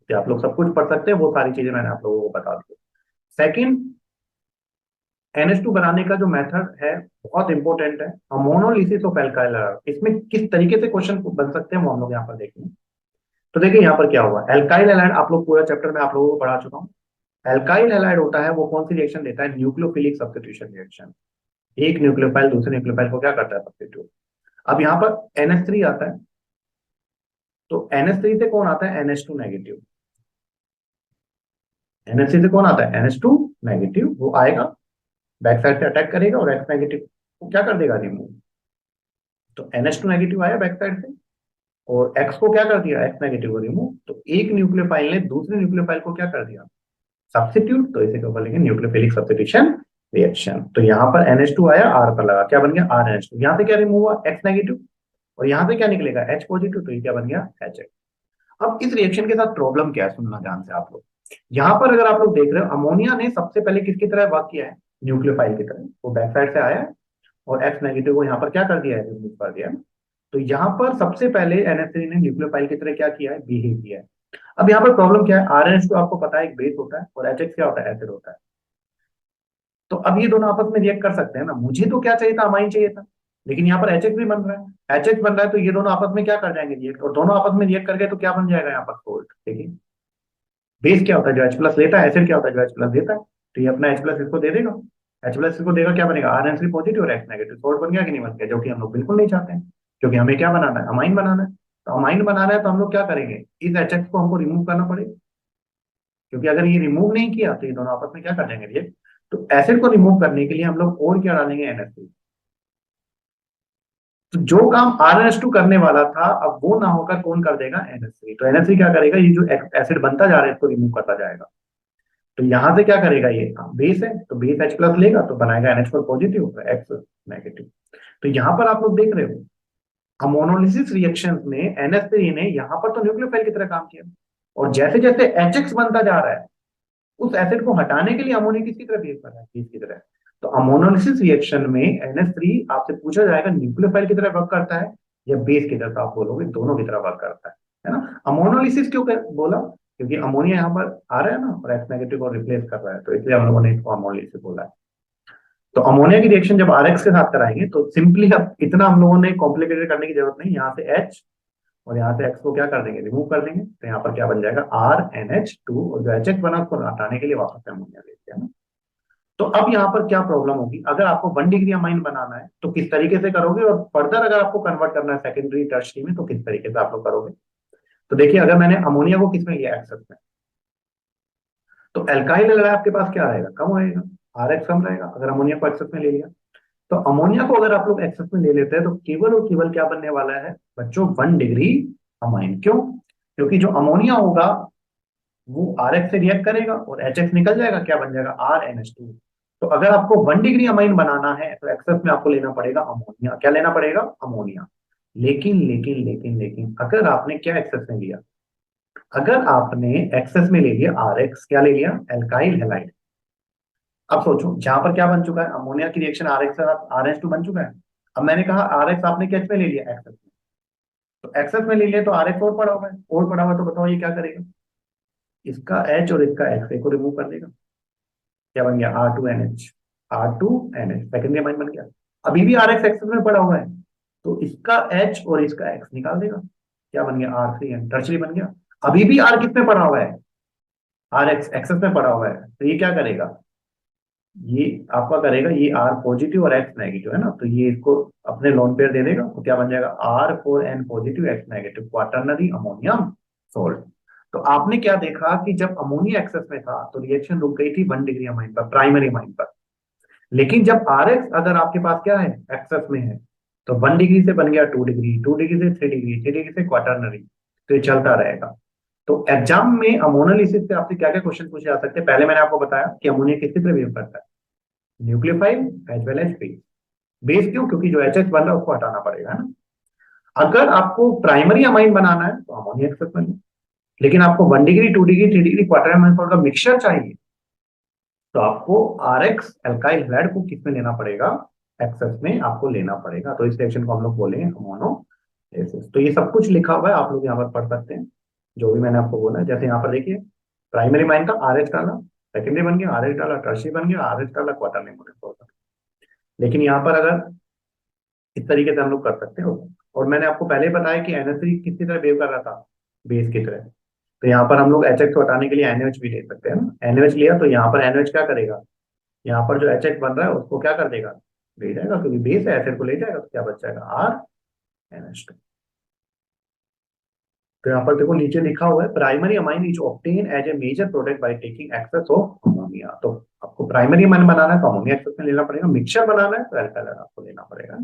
तो आप लोग सब कुछ पढ़ सकते हैं, वो सारी चीजें मैंने आप लोगों को बता दी। सेकंड, NH2 बनाने का जो मेथड है बहुत इंपॉर्टेंट है, अमोनोलिसिस ऑफ एल्काइल एलाइड। इसमें किस तरीके से क्वेश्चन बन सकते हैं वो हम लोग यहाँ पर देखेंगे। तो देखिए यहाँ पर क्या हुआ, एल्काइल एलाइड आप लोग पूरा चैप्टर में आप लोगों को पढ़ा चुका हूँ। एल्काइल एलाइड होता है वो कौन सी रिएक्शन देता है, न्यूक्लियोफिलिक सब्स्टिट्यूशन रिएक्शन। एक न्यूक्लियोफाइल दूसरे न्यूक्लियोफाइल को क्या करता है, सब्स्टिट्यूट। अब यहाँ पर NH3 आता है, तो NH3 से कौन आता है, NH2 नेगेटिव। NH3 से कौन आता है, NH2 नेगेटिव। वो आएगा बैक साइड से अटैक करेगा और X नेगेटिव को क्या कर देगा, रिमूव। तो NH2 नेगेटिव आया बैक साइड से, और X को क्या कर दिया, X नेगेटिव को रिमूव। तो एक न्यूक्लियोफाइल ने दूसरे न्यूक्लियोफाइल को क्या कर दिया, सब्स्टिट्यूट। तो इसे क्या बोलेंगे, न्यूक्लियोफिलिक सब्स्टिट्यूशन रिएक्शन। तो यहाँ पर NH2 आया, R पर लगा, क्या बन गया, RNH2। यहाँ से क्या रिमूव हुआ, X नेगेटिव, और यहाँ से क्या निकलेगा, H पॉजिटिव। तो ये क्या बन गया, HX। अब इस रिएक्शन के साथ प्रॉब्लम क्या है, सुनना ध्यान से आप लोग। यहाँ पर अगर आप लोग देख रहे हो, अमोनिया ने सबसे पहले किसकी तरह वर्क किया है, न्यूक्लियोफाइल की तरह। वो बैक साइड से आया है और X नेगेटिव को यहाँ पर क्या कर दिया है, रिमूव कर दिया है। तो यहाँ पर सबसे पहले NH3 ने न्यूक्लियोफाइल की तरह क्या किया है, बिहेव किया है। अब यहाँ पर प्रॉब्लम क्या है, RNH2 आपको पता है एक बेस होता है, और HX क्या होता है, एसिड होता है। तो अब ये दोनों आपस में रिएक्ट कर सकते हैं ना। मुझे तो क्या चाहिए था, अमाइन चाहिए था, लेकिन यहाँ पर HX भी बन रहा है, HX बन रहा है, तो ये दोनों आपस में क्या कर जाएंगे, रिएक्ट। और दोनों आपस में रिएक्ट कर गए तो क्या बन जाएगा यहाँ पर, सोल्ट। देखिए बेस क्या होता है, जो H प्लस लेता है, एसिड क्या होता है, जो H प्लस देता है। तो ये अपना H प्लस इसको दे देगा, H प्लस इसको देगा, क्या बनेगा, RN3 पॉजिटिव और X नेगेटिव। सोल्ट बन गया कि नहीं बन गया, जो कि हम लोग बिल्कुल नहीं चाहते हैं, क्योंकि हमें क्या बनाना है, अमाइन बनाना है। तो अमाइन बनाना है तो हम लोग क्या करेंगे, इस HX को हमको रिमूव करना पड़ेगा, क्योंकि अगर ये रिमूव नहीं किया तो ये दोनों आपस में क्या कर देंगे, रिएक्ट। तो एसिड को रिमूव करने के लिए हम लोग और क्या डालेंगे, NH3। तो जो काम RNH2 करने वाला था, अब वो ना होकर कौन कर देगा, NH3। तो NH3 क्या करेगा, ये जो एसिड बनता जा रहा है इसको रिमूव करता जाएगा। तो यहां से क्या करेगा, ये बेस है तो बेस H प्लस लेगा तो बनाएगा NH4 पॉजिटिव, X नेगेटिव। तो यहां पर आप लोग देख रहे हो, अमोनोलिसिस रिएक्शंस में NH3 ने यहां पर तो न्यूक्लियोफाइल की तरह काम किया, और जैसे जैसे HX बनता जा रहा है, उस एसिड को हटाने के लिए अमोनिया किसकी तरह बिहेव कर रहा है, बेस की तरह। तो अमोनोलिसिस रिएक्शन में NH3 आपसे पूछा जाएगा न्यूक्लियोफाइल की तरह वर्क करता है या बेस की तरह, तो आप बोलोगे दोनों की तरह वर्क करता है ना। अमोनोलिसिस क्यों बोला, क्योंकि अमोनिया यहाँ पर आ रहा है ना, और X नेगेटिव को रिप्लेस कर रहा है, तो इसलिए हम लोगों ने इसको अमोनोलिसिस बोला है। तो अमोनिया की रिएक्शन जब RX के साथ कराएंगे तो सिंपली अब इतना हम लोगों ने कॉम्प्लिकेटेड करने की जरूरत नहीं, यहाँ से H और यहाँ से X को क्या कर देंगे, रिमूव कर देंगे। तो यहाँ पर क्या बन जाएगा, RNH2, और जो HX बना उसको हटाने के लिए वापस से अमोनिया लेते हैं ना। तो अब यहाँ पर क्या प्रॉब्लम होगी, अगर आपको 1 डिग्री अमाइन बनाना है तो किस तरीके से करोगे, और फर्दर अगर आपको कन्वर्ट करना है सेकेंडरी टर्शरी में तो किस तरीके से आप लोग करोगे। तो देखिए अगर मैंने अमोनिया को किसमें लिया, एक्सेस में, तो एल्काइल एलाइड आपके पास क्या आएगा, कम आएगा। RX कम रहेगा अगर अमोनिया को एक्सेस में ले लिया। तो अमोनिया को अगर आप लोग एक्सेस में ले लेते हैं तो केवल और केवल क्या बनने वाला है बच्चों, 1 डिग्री अमाइन। क्यों? क्योंकि जो अमोनिया होगा वो RX से रिएक्ट करेगा और HX निकल जाएगा, क्या बन जाएगा, RNH2। तो अगर आपको 1 डिग्री अमाइन बनाना है तो एक्सेस में आपको लेना पड़ेगा अमोनिया। क्या लेना पड़ेगा? अमोनिया। लेकिन लेकिन लेकिन लेकिन अगर आपने क्या एक्सेस में लिया, अगर आपने एक्सेस में ले लिया RX, क्या ले लिया, एल्काइल हैलाइड। अब सोचो जहां पर क्या बन चुका है, अमोनिया की रिएक्शन RX से RH2 बन चुका है। अब मैंने कहा RX आपने किस में ले लिया, एक्सेस में। तो एक्सेस में ले लिया तो RX और पड़ा हुआ है, और पड़ा हुआ है, तो बताओ ये क्या करेगा, इसका H और इसका X को रिमूव कर देगा। क्या बन गया, R2NH। R2NH सेकेंडरी अमाइन बन गया। अभी भी RX एक्सेस में पड़ा हुआ है तो इसका H और इसका X निकाल देगा। क्या बन गया, R3N टर्शरी बन गया। अभी भी R किस में पड़ा हुआ है, RX एक्सेस में पड़ा हुआ है, तो ये क्या करेगा, ये आपका करेगा, ये R पॉजिटिव और X नेगेटिव है ना, तो ये इसको अपने लोन पेयर दे देगा। तो क्या बन जाएगा, R4N positive X negative quaternary ammonium salt. तो आपने क्या देखा कि जब अमोनिया एक्सेस में था तो रिएक्शन रुक गई थी 1 डिग्री अमाइन पर, प्राइमरी अमाइन पर। लेकिन जब RX अगर आपके पास क्या है, एक्सेस में है, तो 1 डिग्री से बन गया 2 डिग्री, 2 डिग्री से 3 डिग्री, 3 डिग्री से क्वाटरनरी। तो ये चलता रहेगा। तो एग्जाम में अमोनोलिसिस से आपसे क्या क्या क्वेश्चन पूछे जा सकते हैं, पहले मैंने आपको बताया कि अमोनिया किसकी तरह बिहेव करता है, nucleophile as well as base. Base क्यों, क्योंकि जो एच बन रहा है उसको हटाना पड़ेगा, है ना। अगर आपको प्राइमरी अमाइन बनाना है तो अमोनिया एक्सेस में, लेकिन आपको 1 डिग्री, 2 डिग्री, 3 डिग्री क्वाटरनरी का मिक्सचर चाहिए तो आपको RX एल्काइल हैलाइड को किस में लेना पड़ेगा, एक्सेस में आपको लेना पड़ेगा। तो इस रिएक्शन को हम लोग बोलेंगे अमोनोलिसिस। तो ये सब कुछ लिखा हुआ है, आप लोग यहाँ पर पढ़ सकते हैं जो भी मैंने आपको बोला है। जैसे यहाँ पर देखिए, प्राइमरी अमाइन का RH डाला, सेकेंडरी बन गया RH डाला, टर्शियरी बन गया RH डाला, क्वाटरनरी बन गया। लेकिन यहाँ पर अगर इस तरीके से हम लोग कर सकते हो, और मैंने आपको पहले ही बताया कि NH3 किसकी तरह बिहेव कर रहा था, बेस की तरह। तो यहाँ पर हम लोग HX को हटाने के लिए NaOH भी ले सकते हैं ना। NaOH लिया तो यहाँ पर NaOH क्या करेगा, यहाँ पर जो HX बन रहा है उसको क्या कर देगा, ले जाएगा, क्योंकि बेस है एसिड को ले जाएगा, तो क्या बच जाएगा, RNH2। तो यहाँ पर देखो नीचे लिखा हुआ है, primary amine is obtain as a major product by taking excess of ammonia. तो आपको प्राइमरी अमाइन बनाना है तो अमोनिया एक्सेस में लेना पड़ेगा, मिक्सचर बनाना है तो एल्काइल आपको लेना पड़ेगा।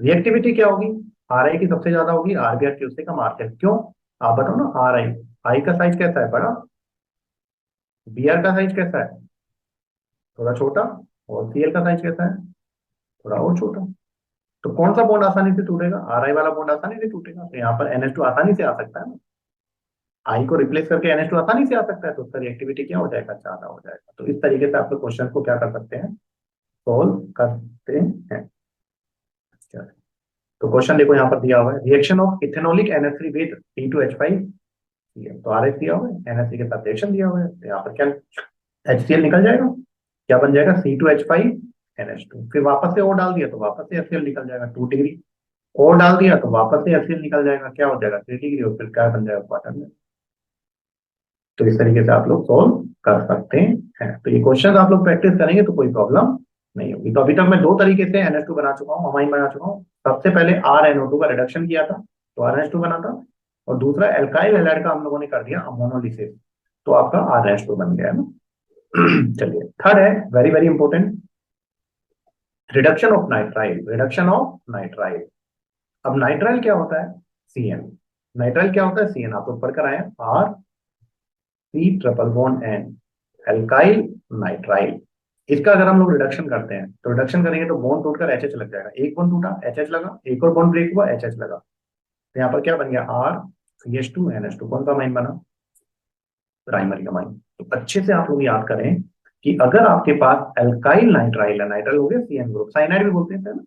रिएक्टिविटी क्या होगी, RI की सबसे ज्यादा होगी, RBR की उससे कम, RCL क्यों, आप बताओ ना। आई का साइज कैसा है, बड़ा। BR का साइज कैसा है, थोड़ा छोटा। और CL का साइज कैसा है, थोड़ा और छोटा। तो कौन सा बॉन्ड आसानी से टूटेगा, RI वाला बॉन्ड आसानी से टूटेगा। तो यहाँ पर NH2 आसानी से आ सकता है ना, आई को रिप्लेस करके NH2 आसानी से आ सकता है, तो उसका रिएक्टिविटी क्या हो जाएगा, ज्यादा हो जाएगा। तो इस तरीके से आप लोग क्वेश्चन को क्या कर सकते हैं, सोल्व करते हैं। चलिए, तो क्वेश्चन देखो यहाँ पर दिया हुआ है, reaction of ethanolic NH3 with C2H5। तो RH दिया हुआ है, NH3 के साथ रिएक्शन दिया हुआ है, तो यहाँ पर क्या HCl निकल जाएगा, क्या बन जाएगा, C2H5NH2। फिर वापस से और डाल दिया तो वापस से HCl निकल जाएगा, 2 डिग्री। और डाल दिया तो वापस से HCl निकल जाएगा, क्या हो जाएगा, 3 डिग्री। और फिर क्या बन जाएगा, क्वार्टर में। तो इस तरीके से आप लोग सोल्व कर सकते हैं। तो ये क्वेश्चन आप लोग प्रैक्टिस करेंगे तो कोई प्रॉब्लम नहीं होगी। तो अभी तक मैं 2 तरीके से NH2 बना चुका हूँ, अमाइन बना चुका हूँ। सबसे पहले RNO2 का रिडक्शन किया था तो RNH2 बना था, और दूसरा एल्काइल हैलाइड का हम लोगों ने कर दिया अमोनोलिसिस, तो आपका RNH2 बन गया है ना। चलिए, थर्ड है very very important, reduction of nitrile. Reduction of nitrile. अब नाइट्राइल क्या होता है, CN। नाइट्राइल क्या होता है, CN आप लोग पढ़कर आए हैं, R3 triple bond N, alkyl nitrile. इसका अगर हम लोग रिडक्शन करते हैं तो रिडक्शन करेंगे तो बॉन्ड टूटकर HH लग जाएगा, एक बॉन्ड टूटा HH लगा, एक और बॉन्ड ब्रेक हुआ HH लगा। तो यहाँ पर क्या बन गया, RCH2NH2। कौन सा अमाइन बना, प्राइमरी अमाइन। तो अच्छे से आप लोग याद करें कि अगर आपके पास एल्काइल नाइट्राइल है, नाइट्राइल हो गया CN ग्रुप, साइनाइड भी बोलते हैं ना।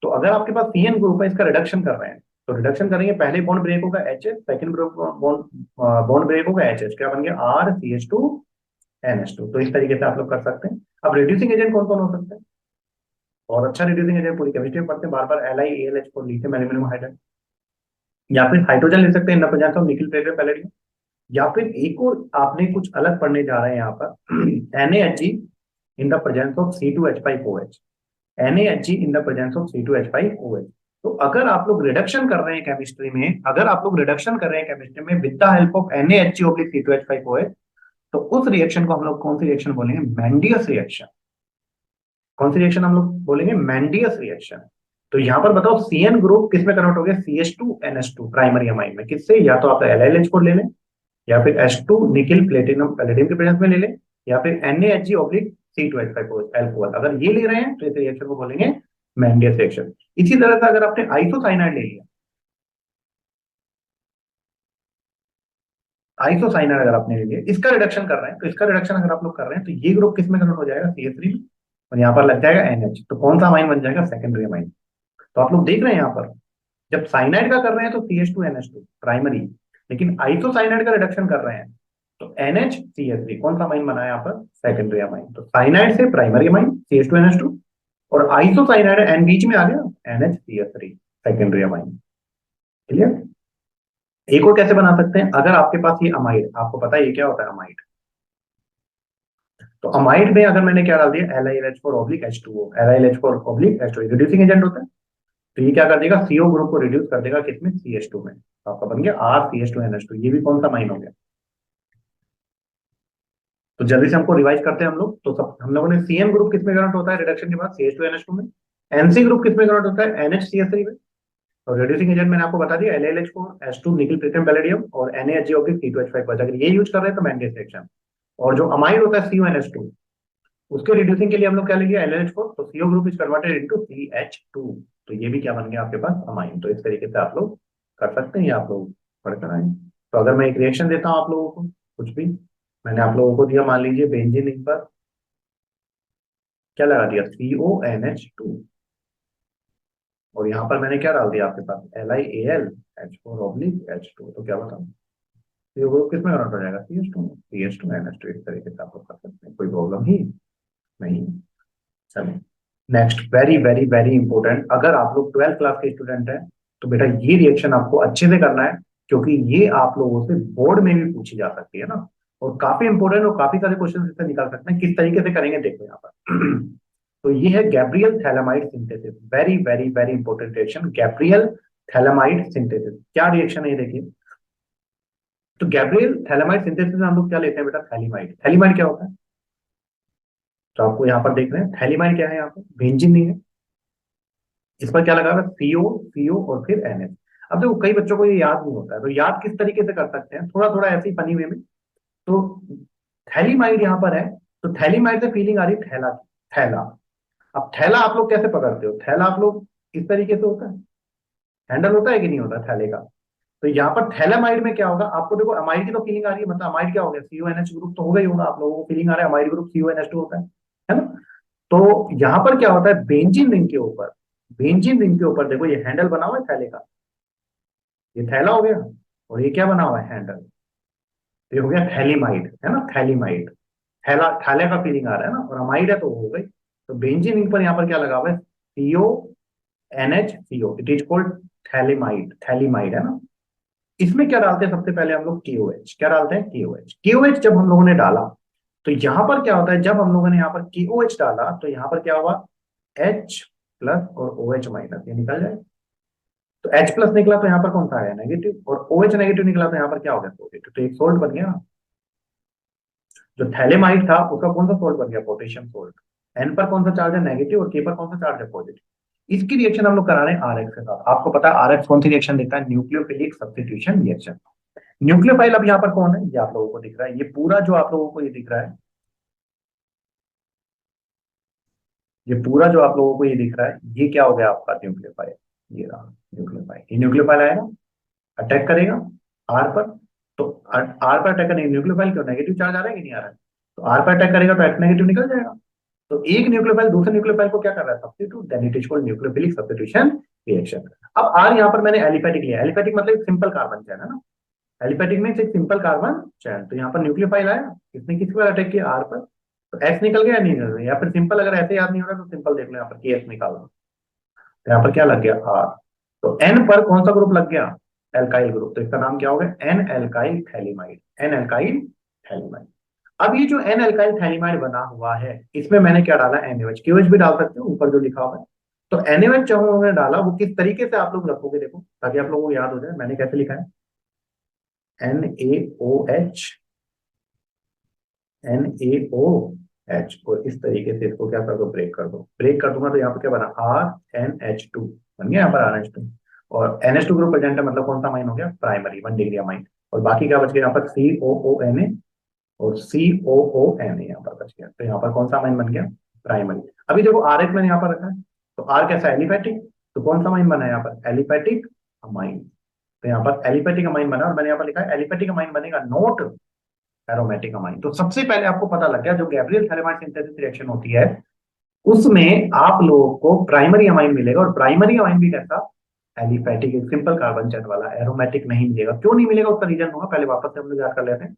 तो अगर आपके पास CN ग्रुप है, इसका रिडक्शन कर रहे हैं, तो रिडक्शन करेंगे, पहले बॉन्ड ब्रेक होगा HH, सेकंड बॉन्ड ब्रेक होगा HH, क्या बन गया, RCH2NH2। तो इस तरीके से आप लोग कर सकते हैं। अब रिड्यूसिंग एजेंट कौन कौन हो सकते हैं, और अच्छा रिड्यूसिंग एजेंट पूरी केमिस्ट्री में पढ़ते हैं बार बार, LiAlH को लिथियम एल्यूमिनियम हाइड्राइड, या फिर हाइड्रोजन ले सकते हैं इन प्रेजेंस ऑफ निकल पेपर पैलेडियम, या फिर एक और आपने कुछ अलग पढ़ने जा रहे हैं यहाँ पर, NaHg in the presence of C2H5OH। NaHg in the presence of C2H5OH। तो अगर आप लोग रिडक्शन कर रहे हैं केमिस्ट्री में, अगर आप लोग रिडक्शन कर रहे हैं केमिस्ट्री में with the help of NaHg oblique C2H5OH, तो उस रिएक्शन को हम लोग कौन सी रिएक्शन बोलेंगे? मेंडियस रिएक्शन। कौन सी रिएक्शन हम लोग बोलेंगे? मेंडियस रिएक्शन। तो यहां पर बताओ CN ग्रुप किस में कन्वर्ट हो गया? CH2NH2 प्राइमरी अमाइन में। किससे? या तो आप LiLH4 ले लें, या फिर H2 निकिल प्लेटिनम पैलेडियम के प्रेजेंस में ले लें, या फिर NaHg/C2H5 अल्कोहल। अगर ये ले रहे हैं तो इस रिएक्शन को बोलेंगे मेंडियस रिएक्शन। इसी तरह से अगर आपने आइसोसाइनाइड ले लिया, आइसोसाइनाइड अगर आपने ले लिया, इसका रिडक्शन कर रहे हैं, तो इसका रिडक्शन अगर आप लोग कर रहे हैं तो ये ग्रुप किस में कन्वर्ट हो जाएगा? CH3 में, और यहाँ पर लग जाएगा NH। तो कौन सा अमाइन बन जाएगा? Secondary amine. तो आप लोग देख रहे हैं यहाँ पर, जब साइनाइड का कर रहे हैं तो CH2NH2 प्राइमरी, लेकिन आइसोसाइनाइड का रिडक्शन कर रहे हैं तो NHCH3 कौन सा अमाइन बना है यहाँ पर? Secondary amine. तो साइनाइड से प्राइमरी अमाइन CH2NH2, और आइसोसाइनाइड एन बीच में आ गया NHCH3 सेकेंडरी अमाइन। क्लियर? एक और कैसे बना सकते हैं? अगर आपके पास ये अमाइड, आपको पता है ये क्या होता है अमाइड, तो अमाइड में अगर मैंने क्या डाल दिया? LiLH4/H2O, LiLH4/H2O रिड्यूसिंग एजेंट होता है। तो ये क्या कर देगा? CO ग्रुप को रिड्यूस कर देगा किसमें? CH2 में। तो आपका बन गया RCH2NH2। ये भी कौन सा अमाइन हो गया? तो जल्दी से हमको रिवाइज करते हैं हम लोग। तो सब हम लोगों ने CN ग्रुप किसमें कन्वर्ट होता है रिडक्शन के बाद? CH2NH2 में। NC ग्रुप किसमें कन्वर्ट होता है? NHCH3 में। और रिड्यूसिंग एजेंट मैंने आपको बता दिया LiLH4, H2 nickel platinum palladium, और NaHgOH, C2H5 अगर ये यूज कर रहे हैं तो मेंडियस रिएक्शन। और जो अमाइड होता है CONH2, उसके रिड्यूसिंग के लिए हम लोग क्या लेंगे? LiLH4, तो CO group is converted into CH2। तो ये भी क्या बन गया आपके पास? अमाइन। तो इस तरीके से आप लोग कर सकते हैं, ये आप लोग पढ़कर आए। तो अगर मैं एक रिएक्शन देता हूं आप लोगों को, कुछ भी मैंने आप लोगों को दिया, मान लीजिए बेंजीन रिंग पर क्या लगा दिया? CONH2, और यहाँ पर मैंने क्या डाल दिया आपके पास? LiAlH4/H2। तो क्या बताऊं? ये ग्रुप किसमें कन्वर्ट हो जाएगा? CH2 में। CH2NH2। इस तरीके से आप लोग कर सकते हैं, कोई प्रॉब्लम ही नहीं। चलिए next, very very very important. अगर आप लोग 12th क्लास के स्टूडेंट हैं तो बेटा ये रिएक्शन आपको अच्छे से करना है, क्योंकि ये आप लोगों से बोर्ड में भी पूछी जा सकती है ना, और काफी इंपॉर्टेंट, और काफी सारे क्वेश्चन इससे निकाल सकते हैं। किस तरीके से करेंगे देखो यहाँ पर। तो ये है Gabriel phthalimide synthesis. Very very very important reaction, Gabriel phthalimide synthesis. क्या रिएक्शन है ये देखिए। तो गैब्रियल थैलेमाइड सिंथेसिस में हम लोग क्या लेते हैं बेटा? थैलीमाइड। थैलीमाइड क्या होता है? तो आपको यहाँ पर देख रहे हैं थैलीमाइड क्या है, यहाँ पर बेंजीन नहीं है, इस पर क्या लगा हुआ है? CO और फिर NH। अब देखो कई बच्चों को ये याद नहीं होता है, तो याद किस तरीके से कर सकते हैं? थोड़ा थोड़ा ऐसे ही फनी वे में। तो थैलीमाइड यहाँ पर है, तो थैलीमाइड से फीलिंग आ रही है थैला की। थैला। अब थैला आप लोग कैसे पकड़ते हो? थैला आप लोग इस तरीके से होता है, हैंडल होता है कि नहीं होता थैले का? तो यहाँ पर थैलामाइड में क्या होगा? आपको देखो अमाइड की तो फीलिंग आ रही है, मतलब अमाइड क्या हो गया? CONH ग्रुप तो हो गई होगा, आप लोगों को फीलिंग आ रहा है अमाइड ग्रुप CONH2 होता है ना? तो यहाँ पर क्या होता है? बेंजीन रिंग के ऊपर, बेंजीन रिंग के ऊपर देखो ये हैंडल बना हुआ है थैले का, ये थैला हो गया, और ये क्या बना हुआ है? हैंडल। ये हो गया थैलीमाइड, है ना? थैलीमाइड। थैला, थैले का फीलिंग आ रहा है ना, और अमाइड है तो हो गई। तो बेंजीन रिंग पर यहाँ पर क्या लगा हुआ है? CONH CO, it is called phthalimide. Phthalimide है ना? इसमें क्या डालते हैं सबसे पहले हम लोग? KOH। क्या डालते हैं? KOH। KOH जब हम लोगों ने डाला तो यहां पर क्या होता है? जब हम लोगों ने यहाँ पर KOH डाला तो यहाँ पर क्या हुआ? H+ और OH- ये निकल जाए। तो H+ निकला तो यहाँ पर कौन सा आया? नेगेटिव। और OH नेगेटिव निकला तो यहाँ पर क्या हो गया? पॉजिटिव। तो एक सोल्ट बन गया ना। जो थैलेमाइड था उसका कौन सा सोल्ट बन गया? Potassium salt. N पर कौन सा चार्ज है? नेगेटिव। और K पर कौन सा चार्ज है? पॉजिटिव। इसकी रिएक्शन हम लोग करा रहे हैं RX के साथ। आपको पता है RX कौन सी रिएक्शन देता है? Nucleophilic substitution reaction. न्यूक्लियोफाइल अब यहाँ पर कौन है? ये आप लोगों को दिख रहा है, ये पूरा जो आप लोगों को ये दिख रहा है, ये पूरा जो आप लोगों को ये दिख रहा है, ये क्या हो गया आपका? न्यूक्लियोफाइल। ये रहा न्यूक्लियोफाइल। ये न्यूक्लियोफाइल आएगा, अटैक करेगा आर पर। तो आर पर अटैक करेंगे न्यूक्लियोफाइल, क्यों? नेगेटिव चार्ज आ रहा है कि नहीं आ रहा है? तो आर पर अटैक करेगा तो H नेगेटिव निकल जाएगा। तो एक न्यूक्लियोफाइल दूसरे न्यूक्लियोफाइल को क्या कर रहा है? Substitute. Then it is called nucleophilic substitution reaction. अब आर यहाँ पर मैंने एलिफेटिक लिया। एलिफेटिक मतलब सिंपल कार्बन चैन है ना। एलिफेटिक में एक सिंपल कार्बन चैन। तो यहाँ पर न्यूक्लियोफाइल आया, इसने किस पर अटैक किया? आर पर। तो एस निकल गया, नहीं निकल गया? या फिर सिंपल अगर ऐसे याद नहीं हो रहा तो सिंपल देख लो, यहाँ पर के एस निकाल दो। तो यहाँ पर क्या लग गया? आर। तो एन पर कौन सा ग्रुप लग गया? Alkyl group. तो इसका नाम क्या हो गया? N alkyl phthalimide. N alkyl phthalimide. अब ये जो एन एल्काइल थैलीमाइड बना हुआ है, इसमें मैंने क्या डाला? NaOH। KOH भी डाल सकते हो ऊपर जो लिखा हुआ है। तो NaOH जो हमने डाला वो किस तरीके से आप लोग रखोगे देखो, ताकि आप लोगों को याद हो जाए। मैंने कैसे लिखा है? NaOH NaOH, और इस तरीके से इसको क्या कर दो, ब्रेक कर दो। ब्रेक कर दूंगा तो यहाँ पर क्या बना, RNH2 बन गया, यहाँ पर RNH2। और NH2 ग्रुप प्रेजेंट है, मतलब कौन सा अमाइन हो गया, प्राइमरी 1 डिग्री अमाइन। और बाकी क्या बच गया यहाँ पर, COONA और COONA यहाँ पर बच गया। तो यहाँ पर कौन सा अमाइन बन गया, प्राइमरी। अभी देखो RH मैंने यहाँ पर रखा है, तो R कैसा, एलिफेटिक, तो कौन सा अमाइन बना है यहाँ पर, एलिफेटिक अमाइन। तो यहाँ पर एलिफेटिक अमाइन बना, और मैंने यहाँ पर लिखा है एलिफेटिक अमाइन बनेगा, नोट एरोमेटिक अमाइन। तो सबसे पहले आपको पता लग गया, जो गैब्रियल थैलेमाइड सिंथेसिस रिएक्शन होती है उसमें आप लोगों को प्राइमरी अमाइन मिलेगा, और प्राइमरी अमाइन भी कैसा, एलिफेटिक, एक सिंपल कार्बन चेन वाला, एरोमेटिक नहीं मिलेगा। क्यों नहीं मिलेगा उसका रीजन दूंगा, पहले वापस से हम लोग याद कर लेते हैं।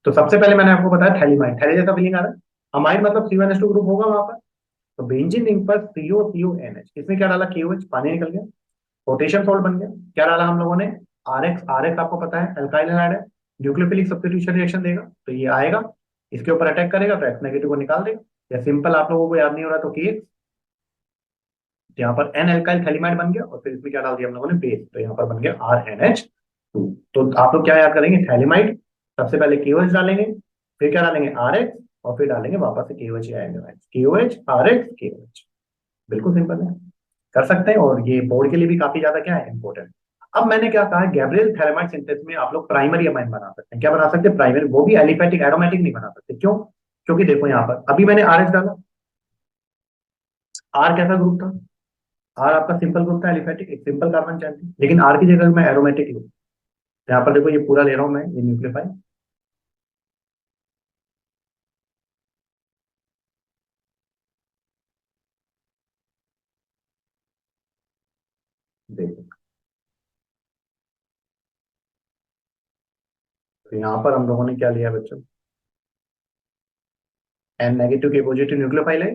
तो सबसे पहले मैंने आपको बताया थैलीमाइड, थैले जैसा फीलिंग आ रहा है, अमाइन मतलब C1H2 ग्रुप होगा वहां पर। तो बेंजीन रिंग पर COCONH, इसमें क्या डाला, KOH, पानी निकल गया, पोटेशियम सॉल्ट बन गया। क्या डाला हम लोगों ने, RX, RX आपको पता है अल्काइल हैलाइड है, न्यूक्लियोफिलिक सब्स्टिट्यूशन रिएक्शन देगा, तो ये आएगा, इसके ऊपर अटैक करेगा तो X नेगेटिव को निकाल देगा। या सिंपल आप लोगों को याद नहीं हो रहा तो KX, यहाँ पर N अल्काइल थैलीमाइड बन गया, और फिर इसमें क्या डाल दिया हम लोगों ने, बेस, तो यहाँ पर बन गया RNH2। तो आप लोग क्या याद करेंगे, थैलीमाइड, सबसे पहले KOH डालेंगे, फिर क्या डालेंगे, RX, और फिर डालेंगे वापस से KOH ही आएगा, KOH RX KOH। बिल्कुल सिंपल है, कर सकते हैं, और ये बोर्ड के लिए भी काफी ज्यादा क्या है, इंपॉर्टेंट। अब मैंने क्या कहा, गैब्रियल थैलेमाइड सिंथेसिस में आप लोग प्राइमरी अमाइन बना सकते हैं। क्या बना सकते हैं, प्राइमरी, वो भी एलिफेटिक, एरोमेटिक नहीं बना सकते। क्यों, क्योंकि देखो यहाँ पर अभी मैंने RH डाला, R कैसा ग्रुप था, R आपका सिंपल ग्रुप था, एलिफेटिक, एक सिंपल कार्बन चैन थी, लेकिन R की जगह मैं एरोमेटिक लूँ, यहाँ पर देखो ये पूरा ले रहा हूं मैं, ये न्यूक्लियोफाइल, देखो। तो यहाँ पर हम लोगों ने क्या लिया बच्चों, N नेगेटिव के पॉजिटिव न्यूक्लियोफाइल है,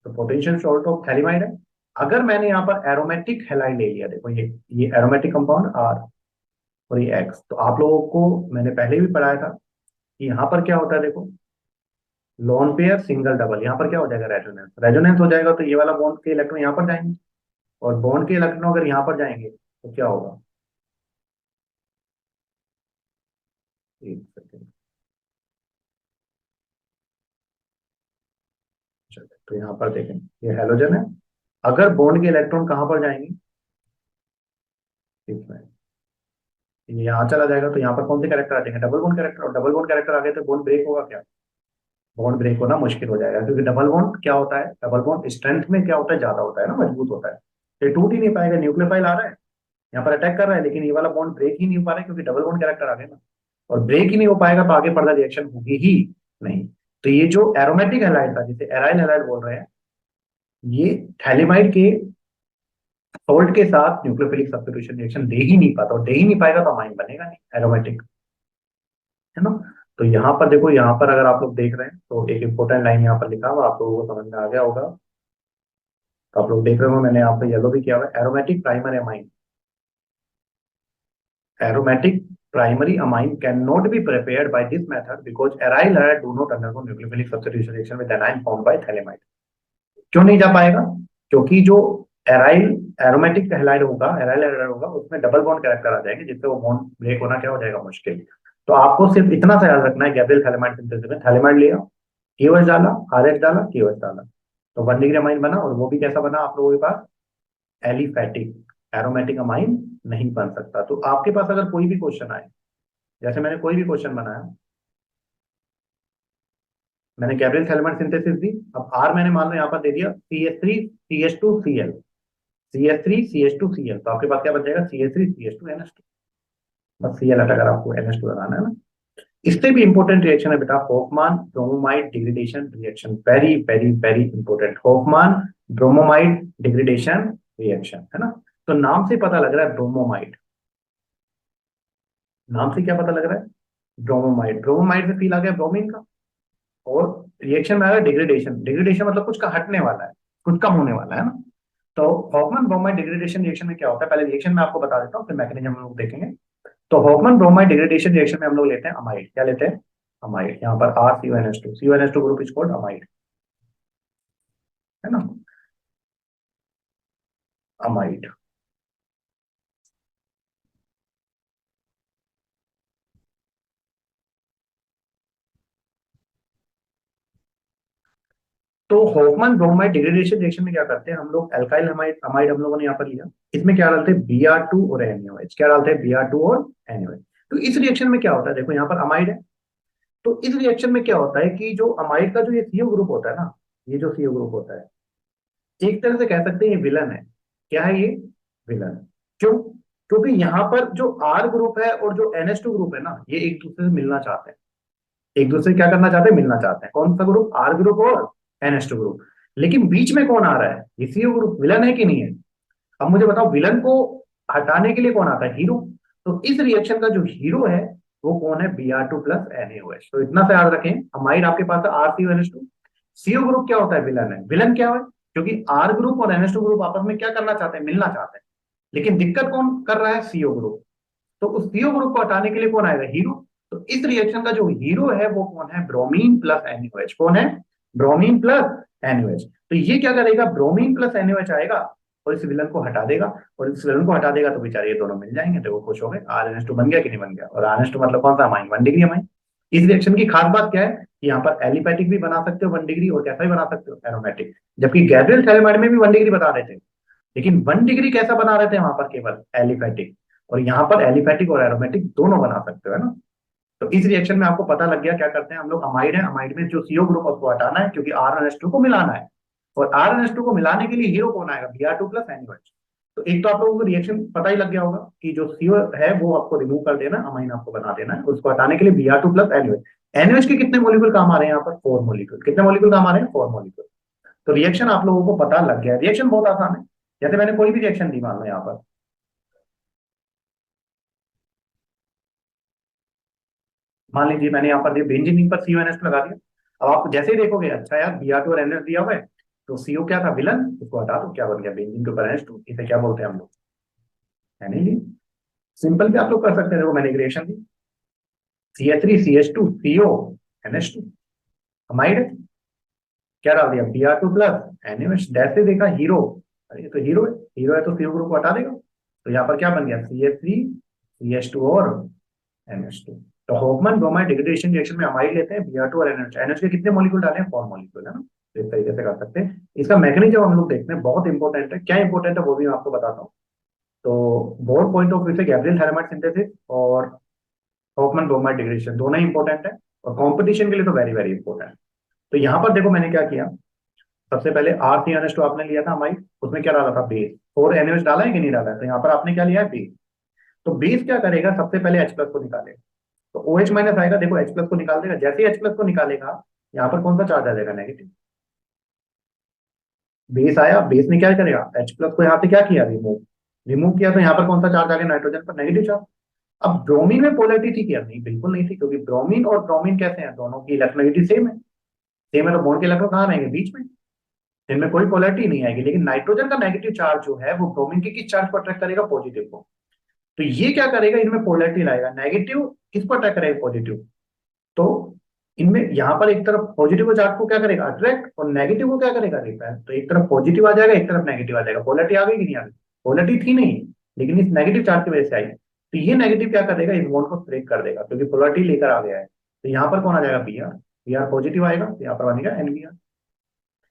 तो पोटेंशियल सॉल्ट ऑफ थैलीमाइड है। अगर मैंने यहाँ पर एरोमेटिक हैलाइड ले लिया, देखो ये एरोमेटिक कंपाउंड R, और ये X, तो आप लोगों को मैंने पहले भी पढ़ाया था कि यहाँ पर क्या होता है, देखो लोन पेयर सिंगल डबल, यहाँ पर क्या हो जाएगा, रेजोनेंस, रेजोनेंस हो जाएगा, तो ये वाला बॉन्ड के इलेक्ट्रॉन यहाँ पर जाएंगे, और बॉन्ड के इलेक्ट्रॉन अगर यहाँ पर जाएंगे तो क्या होगा, एक सेकेंड, चलो तो यहाँ पर देखें, ये हेलोजन है, अगर बॉन्ड के इलेक्ट्रॉन कहाँ पर जाएंगे, इसमें, ये यहाँ चला जाएगा, तो यहाँ पर कौन से कैरेक्टर आ जाएंगे, डबल बॉन्ड कैरेक्टर, और डबल बॉन्ड कैरेक्टर आ गए तो बॉन्ड ब्रेक होगा क्या, बॉन्ड ब्रेक होना मुश्किल हो जाएगा, क्योंकि डबल बॉन्ड क्या होता है, डबल बॉन्ड स्ट्रेंथ में क्या होता है, ज्यादा होता है ना, मजबूत होता है, तो ये टूट ही नहीं पाएगा। न्यूक्लियोफाइल आ रहा है यहाँ पर अटैक कर रहा है, लेकिन ये वाला बॉन्ड ब्रेक ही नहीं हो पा रहा है, क्योंकि डबल बॉन्ड कैरेक्टर आ गए ना, और ब्रेक ही नहीं हो पाएगा तो आगे फर्दर रिएक्शन होगी ही नहीं। तो ये जो एरोमेटिक हैलाइड था, जिसे एराइल हैलाइड बोल रहे हैं, ये थैलीमाइड के सोल्ट के साथ न्यूक्लियोफिलिक सब्स्टिट्यूशन रिएक्शन दे ही नहीं पाता, और दे ही नहीं पाएगा तो अमाइन बनेगा नहीं, एरोमेटिक, है ना। तो यहाँ पर देखो, यहाँ पर अगर आप लोग देख रहे हैं तो एक इंपॉर्टेंट लाइन यहाँ पर लिखा हुआ, आप लोगों को समझ में आ गया होगा। तो आप लोग देख रहे हो, मैंने यहाँ पे येलो भी किया हुआ है, aromatic primary amine, aromatic primary amine cannot be prepared by this method because aryl halide do not undergo nucleophilic substitution reaction with anion formed by thaliamide। क्यों नहीं जा पाएगा, क्योंकि जो एराइल एरोमेटिक हैलाइड होगा, एराइल हैलाइड होगा, उसमें double bond character आ जाएंगे, जिससे वो बॉन्ड ब्रेक होना क्या हो जाएगा, मुश्किल। तो आपको सिर्फ इतना सा याद रखना है, गैब्रियल थैलेमाइड सिंथेसिस में थैलेमाइड लिया, केवच डाला, आरएच डाला, केवच डाला, तो 1 डिग्री अमाइन बना, और वो भी कैसा बना आप लोगों के पास, एलिफैटिक, एरोमेटिक अमाइन नहीं बन सकता। तो आपके पास अगर कोई भी क्वेश्चन आए, जैसे मैंने कोई भी क्वेश्चन बनाया, मैंने गैब्रियल थैलेमाइड सिंथेसिस दी, अब आर मैंने मान लो यहाँ पर दे दिया CH3 CH2Cl, CH3 CH2Cl, तो आपके पास क्या बच जाएगा, CH3 CH2NH2, बस Cl हटाकर आपको NH2 लगाना है ना। इससे भी इंपॉर्टेंट रिएक्शन है बेटा, होफमान bromamide degradation reaction, very very very important, होफमान bromamide degradation reaction, है ना। तो नाम से पता लग रहा है ब्रोमोमाइड, नाम से क्या पता लग रहा है, ब्रोमोमाइड, ब्रोमोमाइड से फील आ गया ब्रोमीन का, और रिएक्शन में आ गया डिग्रेडेशन, डिग्रेडेशन मतलब कुछ का हटने वाला है, कुछ कम होने वाला है ना। तो हॉफमैन ब्रोमाइड डिग्रेडेशन रिएक्शन में क्या होता है, पहले रिएक्शन में आपको बता देता हूँ, फिर मैकेनिज्म हम लोग देखेंगे। तो हॉफमैन ब्रोमाइड डिग्रेडेशन रिएक्शन में हम लोग लेते हैं अमाइड, क्या लेते हैं, अमाइड, यहाँ पर RCONH2 group is called amide, है ना, अमाइड। तो होफमैन ब्रोमाइड डिग्रेडेशन रिएक्शन में क्या करते हैं हम लोग, एल्काइल अमाइड अमाइड हम लोगों ने यहाँ पर लिया, इसमें क्या डालते हैं Br2 और NaOH, क्या डालते हैं Br2 और NaOH। तो इस रिएक्शन में क्या होता है, देखो यहाँ पर अमाइड है, तो इस रिएक्शन में क्या होता है कि जो अमाइड का जो ये CO ग्रुप होता है ना, ये जो CO ग्रुप होता है, एक तरह से कह सकते हैं ये विलन है। क्या है ये, विलन। क्यों, क्योंकि यहाँ पर जो R ग्रुप है और जो NH2 ग्रुप है ना, ये एक दूसरे से मिलना चाहते हैं, एक दूसरे से क्या करना चाहते हैं, मिलना चाहते हैं। कौन सा ग्रुप, R ग्रुप और NH2 ग्रुप। लेकिन बीच में कौन आ रहा है, ये CO ग्रुप, विलन है कि नहीं है। अब मुझे बताओ विलन को हटाने के लिए कौन आता है, हीरो। तो इस रिएक्शन का जो हीरो है वो कौन है, Br2 प्लस NaOH। तो इतना सा याद रखें, अमाइड आपके पास है RCONH2, CO ग्रुप क्या होता है, विलन है। विलन क्या है, क्योंकि R ग्रुप और NH2 ग्रुप आपस में क्या करना चाहते हैं, मिलना चाहते हैं, लेकिन दिक्कत कौन कर रहा है, CO ग्रुप। तो उस CO ग्रुप को हटाने के लिए कौन आएगा, हीरो। तो इस रिएक्शन का जो हीरो है वो कौन है, ब्रोमीन प्लस NaOH। कौन है, ब्रोमीन प्लस NaOH। तो ये क्या करेगा, ब्रोमीन प्लस NaOH आएगा और इस विलन को हटा देगा, और इस विलन को हटा देगा तो बेचारे ये दोनों मिल जाएंगे, तो वो खुश हो गए, RNH2 बन गया कि नहीं बन गया। और RNH2 मतलब कौन सा, अमाइन, 1 डिग्री अमाइन। इस रिएक्शन की खास बात क्या है कि यहाँ पर एलिफैटिक भी बना सकते हो 1 डिग्री, और कैसा भी बना सकते हो, एरोमेटिक। जबकि गैब्रियल थैलेमाइड में भी 1 डिग्री बता रहे थे, लेकिन 1 डिग्री कैसा बना रहे थे वहां पर, केवल एलिफैटिक। और यहाँ पर एलिफैटिक और एरोमेटिक दोनों बना सकते हो, है ना। तो इस रिएक्शन में आपको पता लग गया क्या करते हैं हम लोग, अमाइड है, अमाइड में जो CO ग्रुप उसको हटाना है, क्योंकि RNH2 को मिलाना है, और RNH2 को मिलाने के लिए हीरो कौन आएगा, Br2 प्लस NaOH। तो एक तो आप लोगों को रिएक्शन पता ही लग गया होगा कि जो CO है वो आपको रिमूव कर देना, अमाइन आपको बना देना है, उसको हटाने के लिए Br2 प्लस NaOH। NaOH के कितने मोलिक्यूल काम आ रहे हैं यहाँ पर, 4 मोलिक्यूल। कितने मोलिक्यूल काम आ रहे हैं, 4 मोलिक्यूल। तो रिएक्शन आप लोगों को पता लग गया, रिएक्शन बहुत आसान है। जैसे मैंने कोई भी रिएक्शन दी मान लो यहाँ पर, मान लीजिए मैंने यहाँ पर बेंजीन पर CONH लगा दिया। अब आप जैसे ही देखोगे अच्छा यार Br2 और NH दिया हुआ है, तो CO क्या था, विलन, उसको हटा दो, क्या बन गया, बेंजीन के ऊपर NH2। इसे क्या बोलते हैं हम लोग, एनिलीन। सिंपल भी आप लोग कर सकते हैं, देखो मैंने एक रिएक्शन दी, CH3CH2 CO NH2, अमाइड है, क्या डाल दिया, Br2 प्लस NaOH। जैसे देखा हीरो, अरे ये तो हीरो है, हीरो है तो CO ग्रुप को हटा देगा, तो यहाँ पर क्या बन गया, CH3CH2 और NH2। तो होफमैन ब्रोमाइड डिग्रेडेशन रिएक्शन में अमाइड लेते हैं, Br2 और NH। NH के कितने मॉलिक्यूल डाले हैं, 4 मॉलिक्यूल, है ना। तो इस तरीके से कर सकते हैं। इसका मैकेनिज्म हम लोग देखते हैं, बहुत इंपॉर्टेंट है। क्या इंपॉर्टेंट है वो भी मैं आपको बताता हूँ। तो बोर्ड पॉइंट ऑफ व्यू से गैब्रियल थैलेमाइड सिंथेसिस और होफमैन ब्रोमाइड डिग्रेडेशन दोनों ही इंपॉर्टेंट है, और कॉम्पिटिशन के लिए तो वेरी वेरी इंपॉर्टेंट। तो यहाँ पर देखो मैंने क्या किया, सबसे पहले RCONH2 आपने लिया था अमाइड, उसमें क्या डाला था, बेस। 4 NaOH डाला है कि नहीं डाला है, तो यहाँ पर आपने क्या लिया है, बेस। तो बेस क्या करेगा, सबसे पहले H प्लस को निकालेगा, तो OH माइनस आएगा, देखो H प्लस को निकाल देगा। जैसे ही H प्लस को निकालेगा, यहाँ पर कौन सा चार्ज आ जाएगा, नेगेटिव। बेस आया, बेस ने क्या करेगा, H प्लस को यहाँ से क्या किया, रिमूव, रिमूव किया, तो यहाँ पर कौन सा चार्ज आ गया, नाइट्रोजन पर नेगेटिव चार्ज। अब ब्रोमीन में पोलैरिटी थी क्या, नहीं, बिल्कुल नहीं थी, क्योंकि ब्रोमीन और ब्रोमीन कैसे हैं, दोनों की इलेक्ट्रोनेगेटिव सेम है, तो बॉन्ड के इलेक्ट्रॉन कहाँ रहेंगे, बीच में, इनमें कोई पोलैरिटी नहीं आएगी। लेकिन नाइट्रोजन का नेगेटिव चार्ज जो है वो ब्रोमीन के किस चार्ज को अट्रैक्ट करेगा, पॉजिटिव को। तो ये क्या करेगा, इनमें पोलैरिटी लाएगा, नेगेटिव किसको अट्रैक्ट करेगा, पॉजिटिव। तो इनमें यहाँ पर एक तरफ पॉजिटिव चार्ज को क्या करेगा, अट्रैक्ट, और नेगेटिव को क्या करेगा, रिपेल। तो एक तरफ पॉजिटिव आ जाएगा, एक तरफ नेगेटिव आ जाएगा। पोलैरिटी आ गई कि नहीं आ गई, पोलैरिटी थी नहीं, लेकिन इस नेगेटिव चार्ज की वजह से आई। तो ये नेगेटिव क्या कर देगा, इस बॉन्ड को ब्रेक कर देगा, क्योंकि पोलैरिटी लेकर आ गया है। तो यहाँ पर कौन आ जाएगा, Br, Br पॉजिटिव आएगा, तो यहाँ पर बनेगा NBr।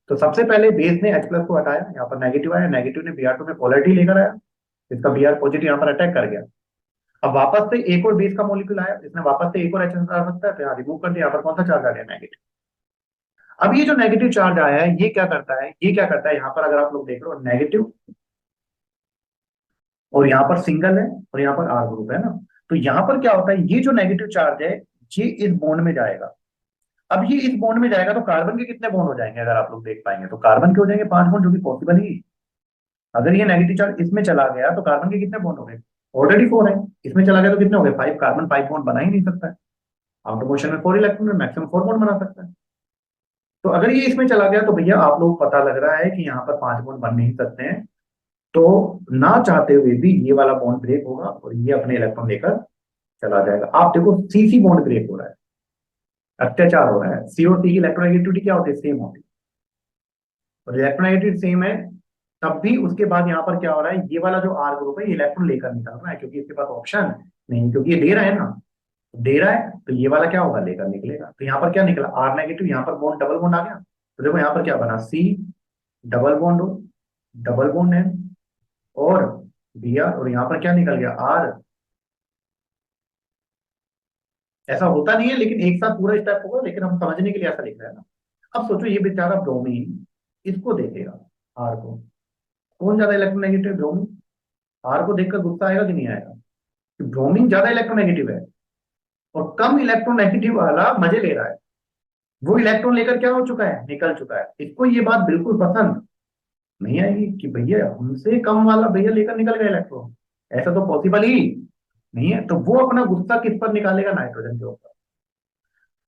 तो सबसे पहले बेस ने H प्लस को हटाया, यहाँ पर नेगेटिव आया, नेगेटिव ने Br2 में पोलैरिटी लेकर आया, इसका Br पॉजिटिव यहाँ पर अटैक कर गया। अब वापस से एक और बेस का मॉलिक्यूल आया, इसने वापस से एक और H आ सकता है, तो यहाँ रिमूव कर दिया, यहाँ पर कौन सा चार्ज आ गया, नेगेटिव। अब ये जो नेगेटिव चार्ज आया है ये क्या करता है, ये क्या करता है, यहाँ पर अगर आप लोग देख रहे हो नेगेटिव, और यहाँ पर सिंगल है, और यहाँ पर R ग्रुप है ना। तो यहाँ पर क्या होता है, ये जो नेगेटिव चार्ज है ये इस बॉन्ड में जाएगा। अब ये इस बॉन्ड में जाएगा तो कार्बन के कितने बॉन्ड हो जाएंगे, अगर आप लोग देख पाएंगे तो कार्बन के हो जाएंगे 5 बॉन्ड, जो कि पॉसिबल ही। अगर ये नेगेटिव चार्ज इसमें चला गया तो कार्बन के कितने बॉन्ड हो गए, ऑलरेडी 4 है, इसमें चला गया तो कितने हो गए, 5। कार्बन 5 बॉन्ड बना ही नहीं सकता है, आउटर मोशन में 4 इलेक्ट्रॉन में मैक्सिमम 4 बॉन्ड बना सकता है। तो अगर ये इसमें चला गया तो भैया आप लोग पता लग रहा है कि यहाँ पर 5 बॉन्ड बन नहीं सकते हैं। तो ना चाहते हुए भी ये वाला बॉन्ड ब्रेक होगा और ये अपने इलेक्ट्रॉन लेकर चला जाएगा। आप देखो CC बॉन्ड ब्रेक हो रहा है, अत्याचार हो रहा है। C और C की इलेक्ट्रोनेगेटिविटी क्या होती है, सेम होती है, और इलेक्ट्रोनेगेटिविटी सेम है, तब भी उसके बाद यहाँ पर क्या हो रहा है, ये वाला जो R ग्रुप है ये इलेक्ट्रॉन लेकर निकल रहा है, क्योंकि इसके पास ऑप्शन नहीं, क्योंकि ये दे रहा है ना, दे रहा है तो ये वाला क्या होगा, लेकर निकलेगा। तो यहाँ पर क्या निकला, R नेगेटिव, यहाँ पर बॉन्ड डबल बॉन्ड आ गया, तो देखो यहाँ पर क्या बना, सी डबल बॉन्ड हो, डबल बॉन्ड है, और बी आर, और यहाँ पर क्या निकल गया, आर। ऐसा होता नहीं है लेकिन एक साथ पूरा स्टेप होगा, लेकिन हम समझने के लिए ऐसा लिख रहे हैं ना। अब सोचो ये बेचारा ब्रोमीन इसको देखेगा, आर को, कौन ज्यादा इलेक्ट्रोनेगेटिव, ब्रोमीन। आर को देखकर गुस्सा आएगा कि नहीं आएगा, कि ब्रोमीन ज्यादा इलेक्ट्रोनेगेटिव है और कम इलेक्ट्रोनेगेटिव वाला मजे ले रहा है। वो इलेक्ट्रॉन लेकर क्या हो चुका है, निकल चुका है। इसको ये बात बिल्कुल पसंद नहीं आएगी कि भैया हमसे कम वाला भैया लेकर निकल गया इलेक्ट्रॉन, ऐसा तो पॉसिबल ही नहीं है। तो वो अपना गुस्सा किस पर निकालेगा, नाइट्रोजन के ऊपर।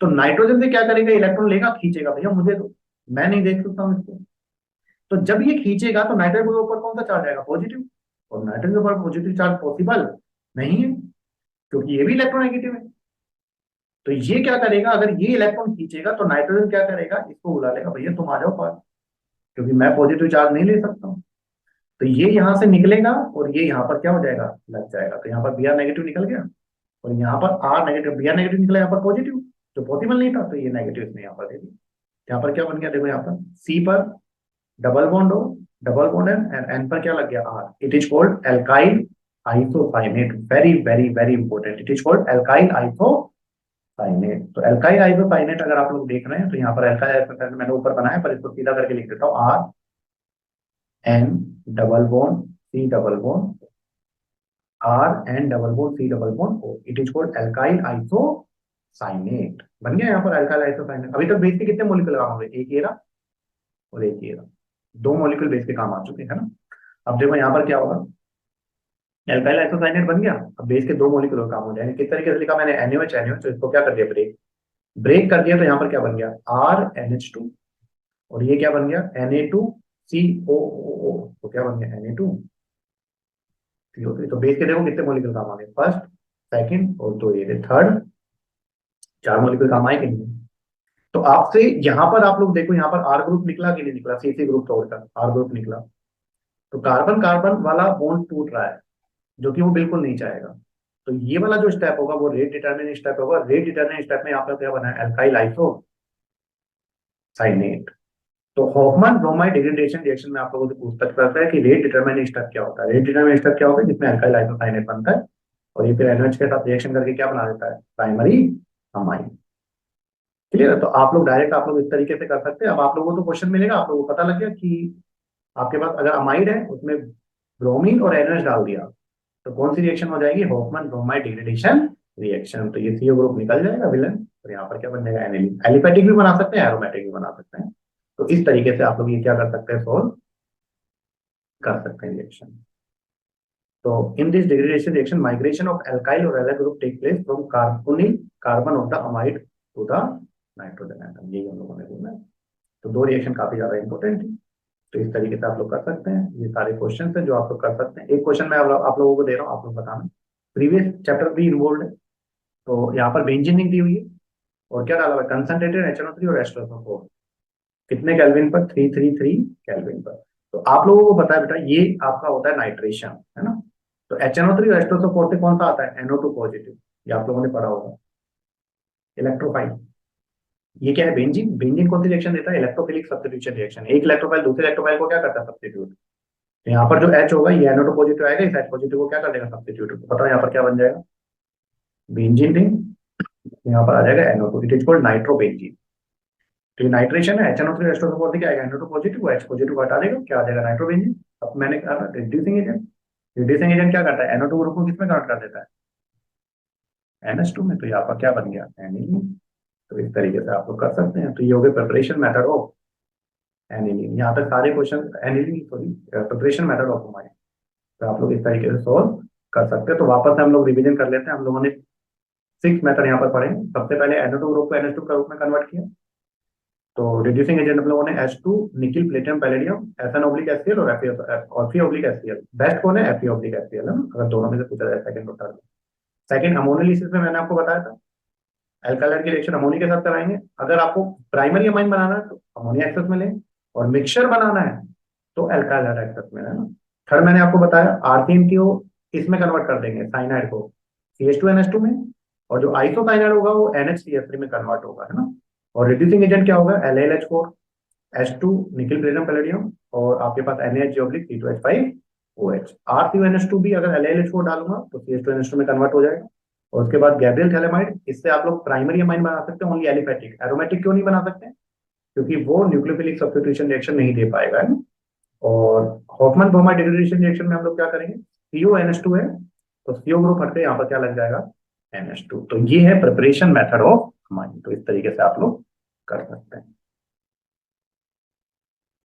तो नाइट्रोजन से क्या करेगा, इलेक्ट्रॉन लेगा, खींचेगा, भैया मुझे तो, मैं नहीं देख सकता हूँ इसको। तो जब ये खींचेगा तो नाइट्रोजन के ऊपर कौन सा चार्ज आएगा, पॉजिटिव। और नाइट्रोजन के ऊपर पॉजिटिव चार्ज पॉसिबल नहीं है, क्योंकि ये भी इलेक्ट्रोनेगेटिव है। तो ये क्या करेगा, अगर ये इलेक्ट्रॉन खींचेगा तो नाइट्रोजन क्या करेगा, इसको बुला लेगा, भैया तुम आ जाओ पास, क्योंकि मैं पॉजिटिव चार्ज नहीं ले सकता हूँ। तो ये यहाँ से निकलेगा और ये यहाँ पर क्या हो जाएगा, लग जाएगा। तो यहाँ पर बी आर नेगेटिव निकल गया और यहाँ पर R negative, B R negative निकला यहाँ पर पॉजिटिव, जो पॉसिबल नहीं था, तो ये नेगेटिव इसने यहाँ पर दे दिया। यहाँ पर क्या बन गया, देखो यहाँ पर सी पर डबल बॉन्ड हो, डबल बॉन्ड एंड एन पर क्या लग गया, R. It is called alkyl isocyanate, very very very important, it is called alkyl isocyanate. तो एल्काइल आइसोसाइनेट अगर आप लोग देख रहे हैं तो यहाँ पर एल्काइल आइसोसाइनेट मैंने ऊपर बनाया, पर इसको सीधा करके लिख देता हूँ, R N double bond C double bond, R N double bond C double bond O, it is called alkyl isocyanate. बन गया यहाँ पर एल्काइल आइसोसाइनेट। अभी तक बेस के कितने मॉलिक्यूल काम हो गए, एक ये रहा और एक ये रहा, दो मॉलिक्यूल बेस के काम आ चुके हैं ना। अब देखो यहाँ पर क्या होगा, एल्काइल आइसोसाइनेट बन गया, अब बेस के दो मॉलिक्यूल काम हो जाएंगे। किस तरीके से लिखा मैंने, NaOH NaOH, तो इसको क्या कर दिया, ब्रेक, ब्रेक कर दिया। तो यहाँ पर क्या बन गया, RNH2, और ये क्या बन गया, Na2COOO, तो क्या बन गया, Na2CO3। तो बेस के देखो कितने मॉलिक्यूल काम आ गए, फर्स्ट, सेकंड और दो ये थर्ड, चार मॉलिक्यूल काम आए कि नहीं। तो आपसे यहाँ पर आप लोग देखो, यहाँ पर आर ग्रुप निकला कि नहीं निकला, CC ग्रुप तोड़कर आर ग्रुप निकला। तो कार्बन कार्बन वाला बॉन्ड टूट रहा है, जो कि वो बिल्कुल नहीं चाहेगा। तो ये वाला जो स्टेप होगा वो रेट डिटरमिनेंट स्टेप होगा। रेट डिटरमिनेंट स्टेप में आपका क्या बना है, एल्काइल आइसोसाइनेट। तो हॉफमैन ब्रोमाइड डिग्रेडेशन रिएक्शन में आप लोगों से पूछताछ करता है कि रेट डिटरमिनेंट स्टेप क्या होता है। रेट डिटरमिनेंट स्टेप क्या होता है, जिसमें एल्काइल आइसोसाइनेट बनता है और ये फिर NH के साथ रिएक्शन करके क्या बना देता है, प्राइमरी अमाइन। क्लियर है। तो आप लोग डायरेक्ट आप लोग इस तरीके से कर सकते हैं। अब आप लोगों को क्वेश्चन मिलेगा, आप लोगों को पता लग गया कि आपके पास अगर अमाइड है उसमें ब्रोमीन और NH डाल दिया तो कौन सी रिएक्शन हो जाएगी, हॉफमैन ब्रोमाइड डिग्रेडेशन रिएक्शन। तो ये CO ग्रुप निकल जाएगा विलन, और यहाँ पर क्या बन जाएगा, एनिलीन। एलिफेटिक भी बना सकते हैं, एरोमेटिक भी बना सकते हैं। तो इस तरीके से आप लोग ये क्या कर सकते हैं, सोल्व कर सकते हैं रिएक्शन। तो in this degradation reaction migration of alkyl और alkyl group take place from carbonyl carbon of the amide to the nitrogen atom, यही हम लोगों ने बोला है। तो दो रिएक्शन काफी ज्यादा इंपॉर्टेंट है। तो इस तरीके से आप लोग कर सकते हैं। ये सारे क्वेश्चन है जो आप लोग कर सकते हैं। एक क्वेश्चन मैं आप लोगों को दे रहा हूँ, आप लोग बताना, प्रीवियस चैप्टर भी इन्वॉल्व है। तो यहाँ पर बेंजीन दी हुई है और क्या डाला हुआ है, कंसंट्रेटेड HNO3 और H2SO4, कितने केल्विन पर, 333 केल्विन पर। तो आप लोगों को पता है बेटा ये आपका होता है नाइट्रेशन, है ना। तो HNO3 और H2SO4 से कौन सा आता है, NO2 पॉजिटिव, ये आप लोगों ने पढ़ा होगा। इलेक्ट्रोफाइल, ये क्या है, बेंजीन। बेंजीन कौन सी रिएक्शन देता है, इलेक्ट्रोफिलिक सब्स्टिट्यूशन रिएक्शन। एक इलेक्ट्रोफाइल दूसरे इलेक्ट्रोफाइल को क्या करता है, सब्स्टिट्यूट। तो यहाँ पर जो H होगा ये NO2 पॉजिटिव आएगा, इस H पॉजिटिव को क्या कर देगा, सब्स्टिट्यूट। बताओ यहाँ पर क्या बन जाएगा, बेंजीन रिंग, यहाँ पर आ जाएगा NO2, it is called nitrobenzene. तो ये नाइट्रेशन है, HNO3 H2SO4 क्या आएगा, NO2 पॉजिटिव, H पॉजिटिव को हटा देगा, क्या आ जाएगा, नाइट्रोबेंजीन। अब मैंने कहा रिड्यूसिंग एजेंट, रिड्यूसिंग एजेंट क्या करता है, NO2 ग्रुप को किसमें कन्वर्ट कर देता है, NH2 में। तो यहाँ पर क्या बन गया, एनिलीन। तो इस तरीके से आप लोग कर सकते हैं। तो ये हो गए प्रिपरेशन मेथड ऑफ एनिलीन। यहाँ तक सारे question aniline, sorry, preparation method of amine. तो आप लोग इस तरीके से सॉल्व कर सकते हैं। तो वापस से हम लोग रिवीजन कर लेते हैं। हम लोगों ने 6 मेथड यहाँ पर पढ़े। सबसे पहले NO2 ग्रुप को NH2 के रूप में कन्वर्ट किया। तो रिड्यूसिंग एजेंट हम लोगों ने H2 nickel platinum palladium SN/HCl और Fe/HCl। बेस्ट कौन है, Fe/HCl है ना, अगर दोनों में से पूछा जाए सेकंड और थर्ड। सेकंड अमोनियोलिसिस में मैंने आपको बताया था एल्कालाइड की रिएक्शन अमोनिया के साथ कराएंगे। अगर आपको प्राइमरी अमाइन बनाना है तो अमोनिया एक्सेस में लें, और मिक्सचर बनाना है तो एल्काइल एक्सेस में, है ना। थर्ड मैंने आपको बताया आर्थिन को इसमें कन्वर्ट कर देंगे, साइनाइड को CH2NH2 में, और जो आइसोसाइनाइड होगा वो NHCl3 में कन्वर्ट होगा, है ना। और रिड्यूसिंग एजेंट क्या होगा, LaLH4 H2 nickel platinum palladium, और आपके पास NaHG/C2H5OH। RCONH2 भी अगर LaLH4 डालूंगा तो CH2NH2 में कन्वर्ट हो जाएगा। और उसके बाद गैब्रियल थैलेमाइड, इससे आप लोग प्राइमरी अमाइन बना सकते हैं ओनली एलिफेटिक, एरोमेटिक क्यों नहीं बना सकते? क्योंकि वो न्यूक्लियोफिलिक सब्स्टिट्यूशन रिएक्शन नहीं दे पाएगा, है ना। और हॉफमैन बोहमा डिग्रेडेशन रिएक्शन में हम लोग क्या करेंगे, CONH2 है तो CO ग्रुप हट के यहाँ पर क्या लग जाएगा, NH2। तो ये है प्रिपरेशन मेथड ऑफ अमाइन। तो इस तरीके से आप लोग कर सकते हैं।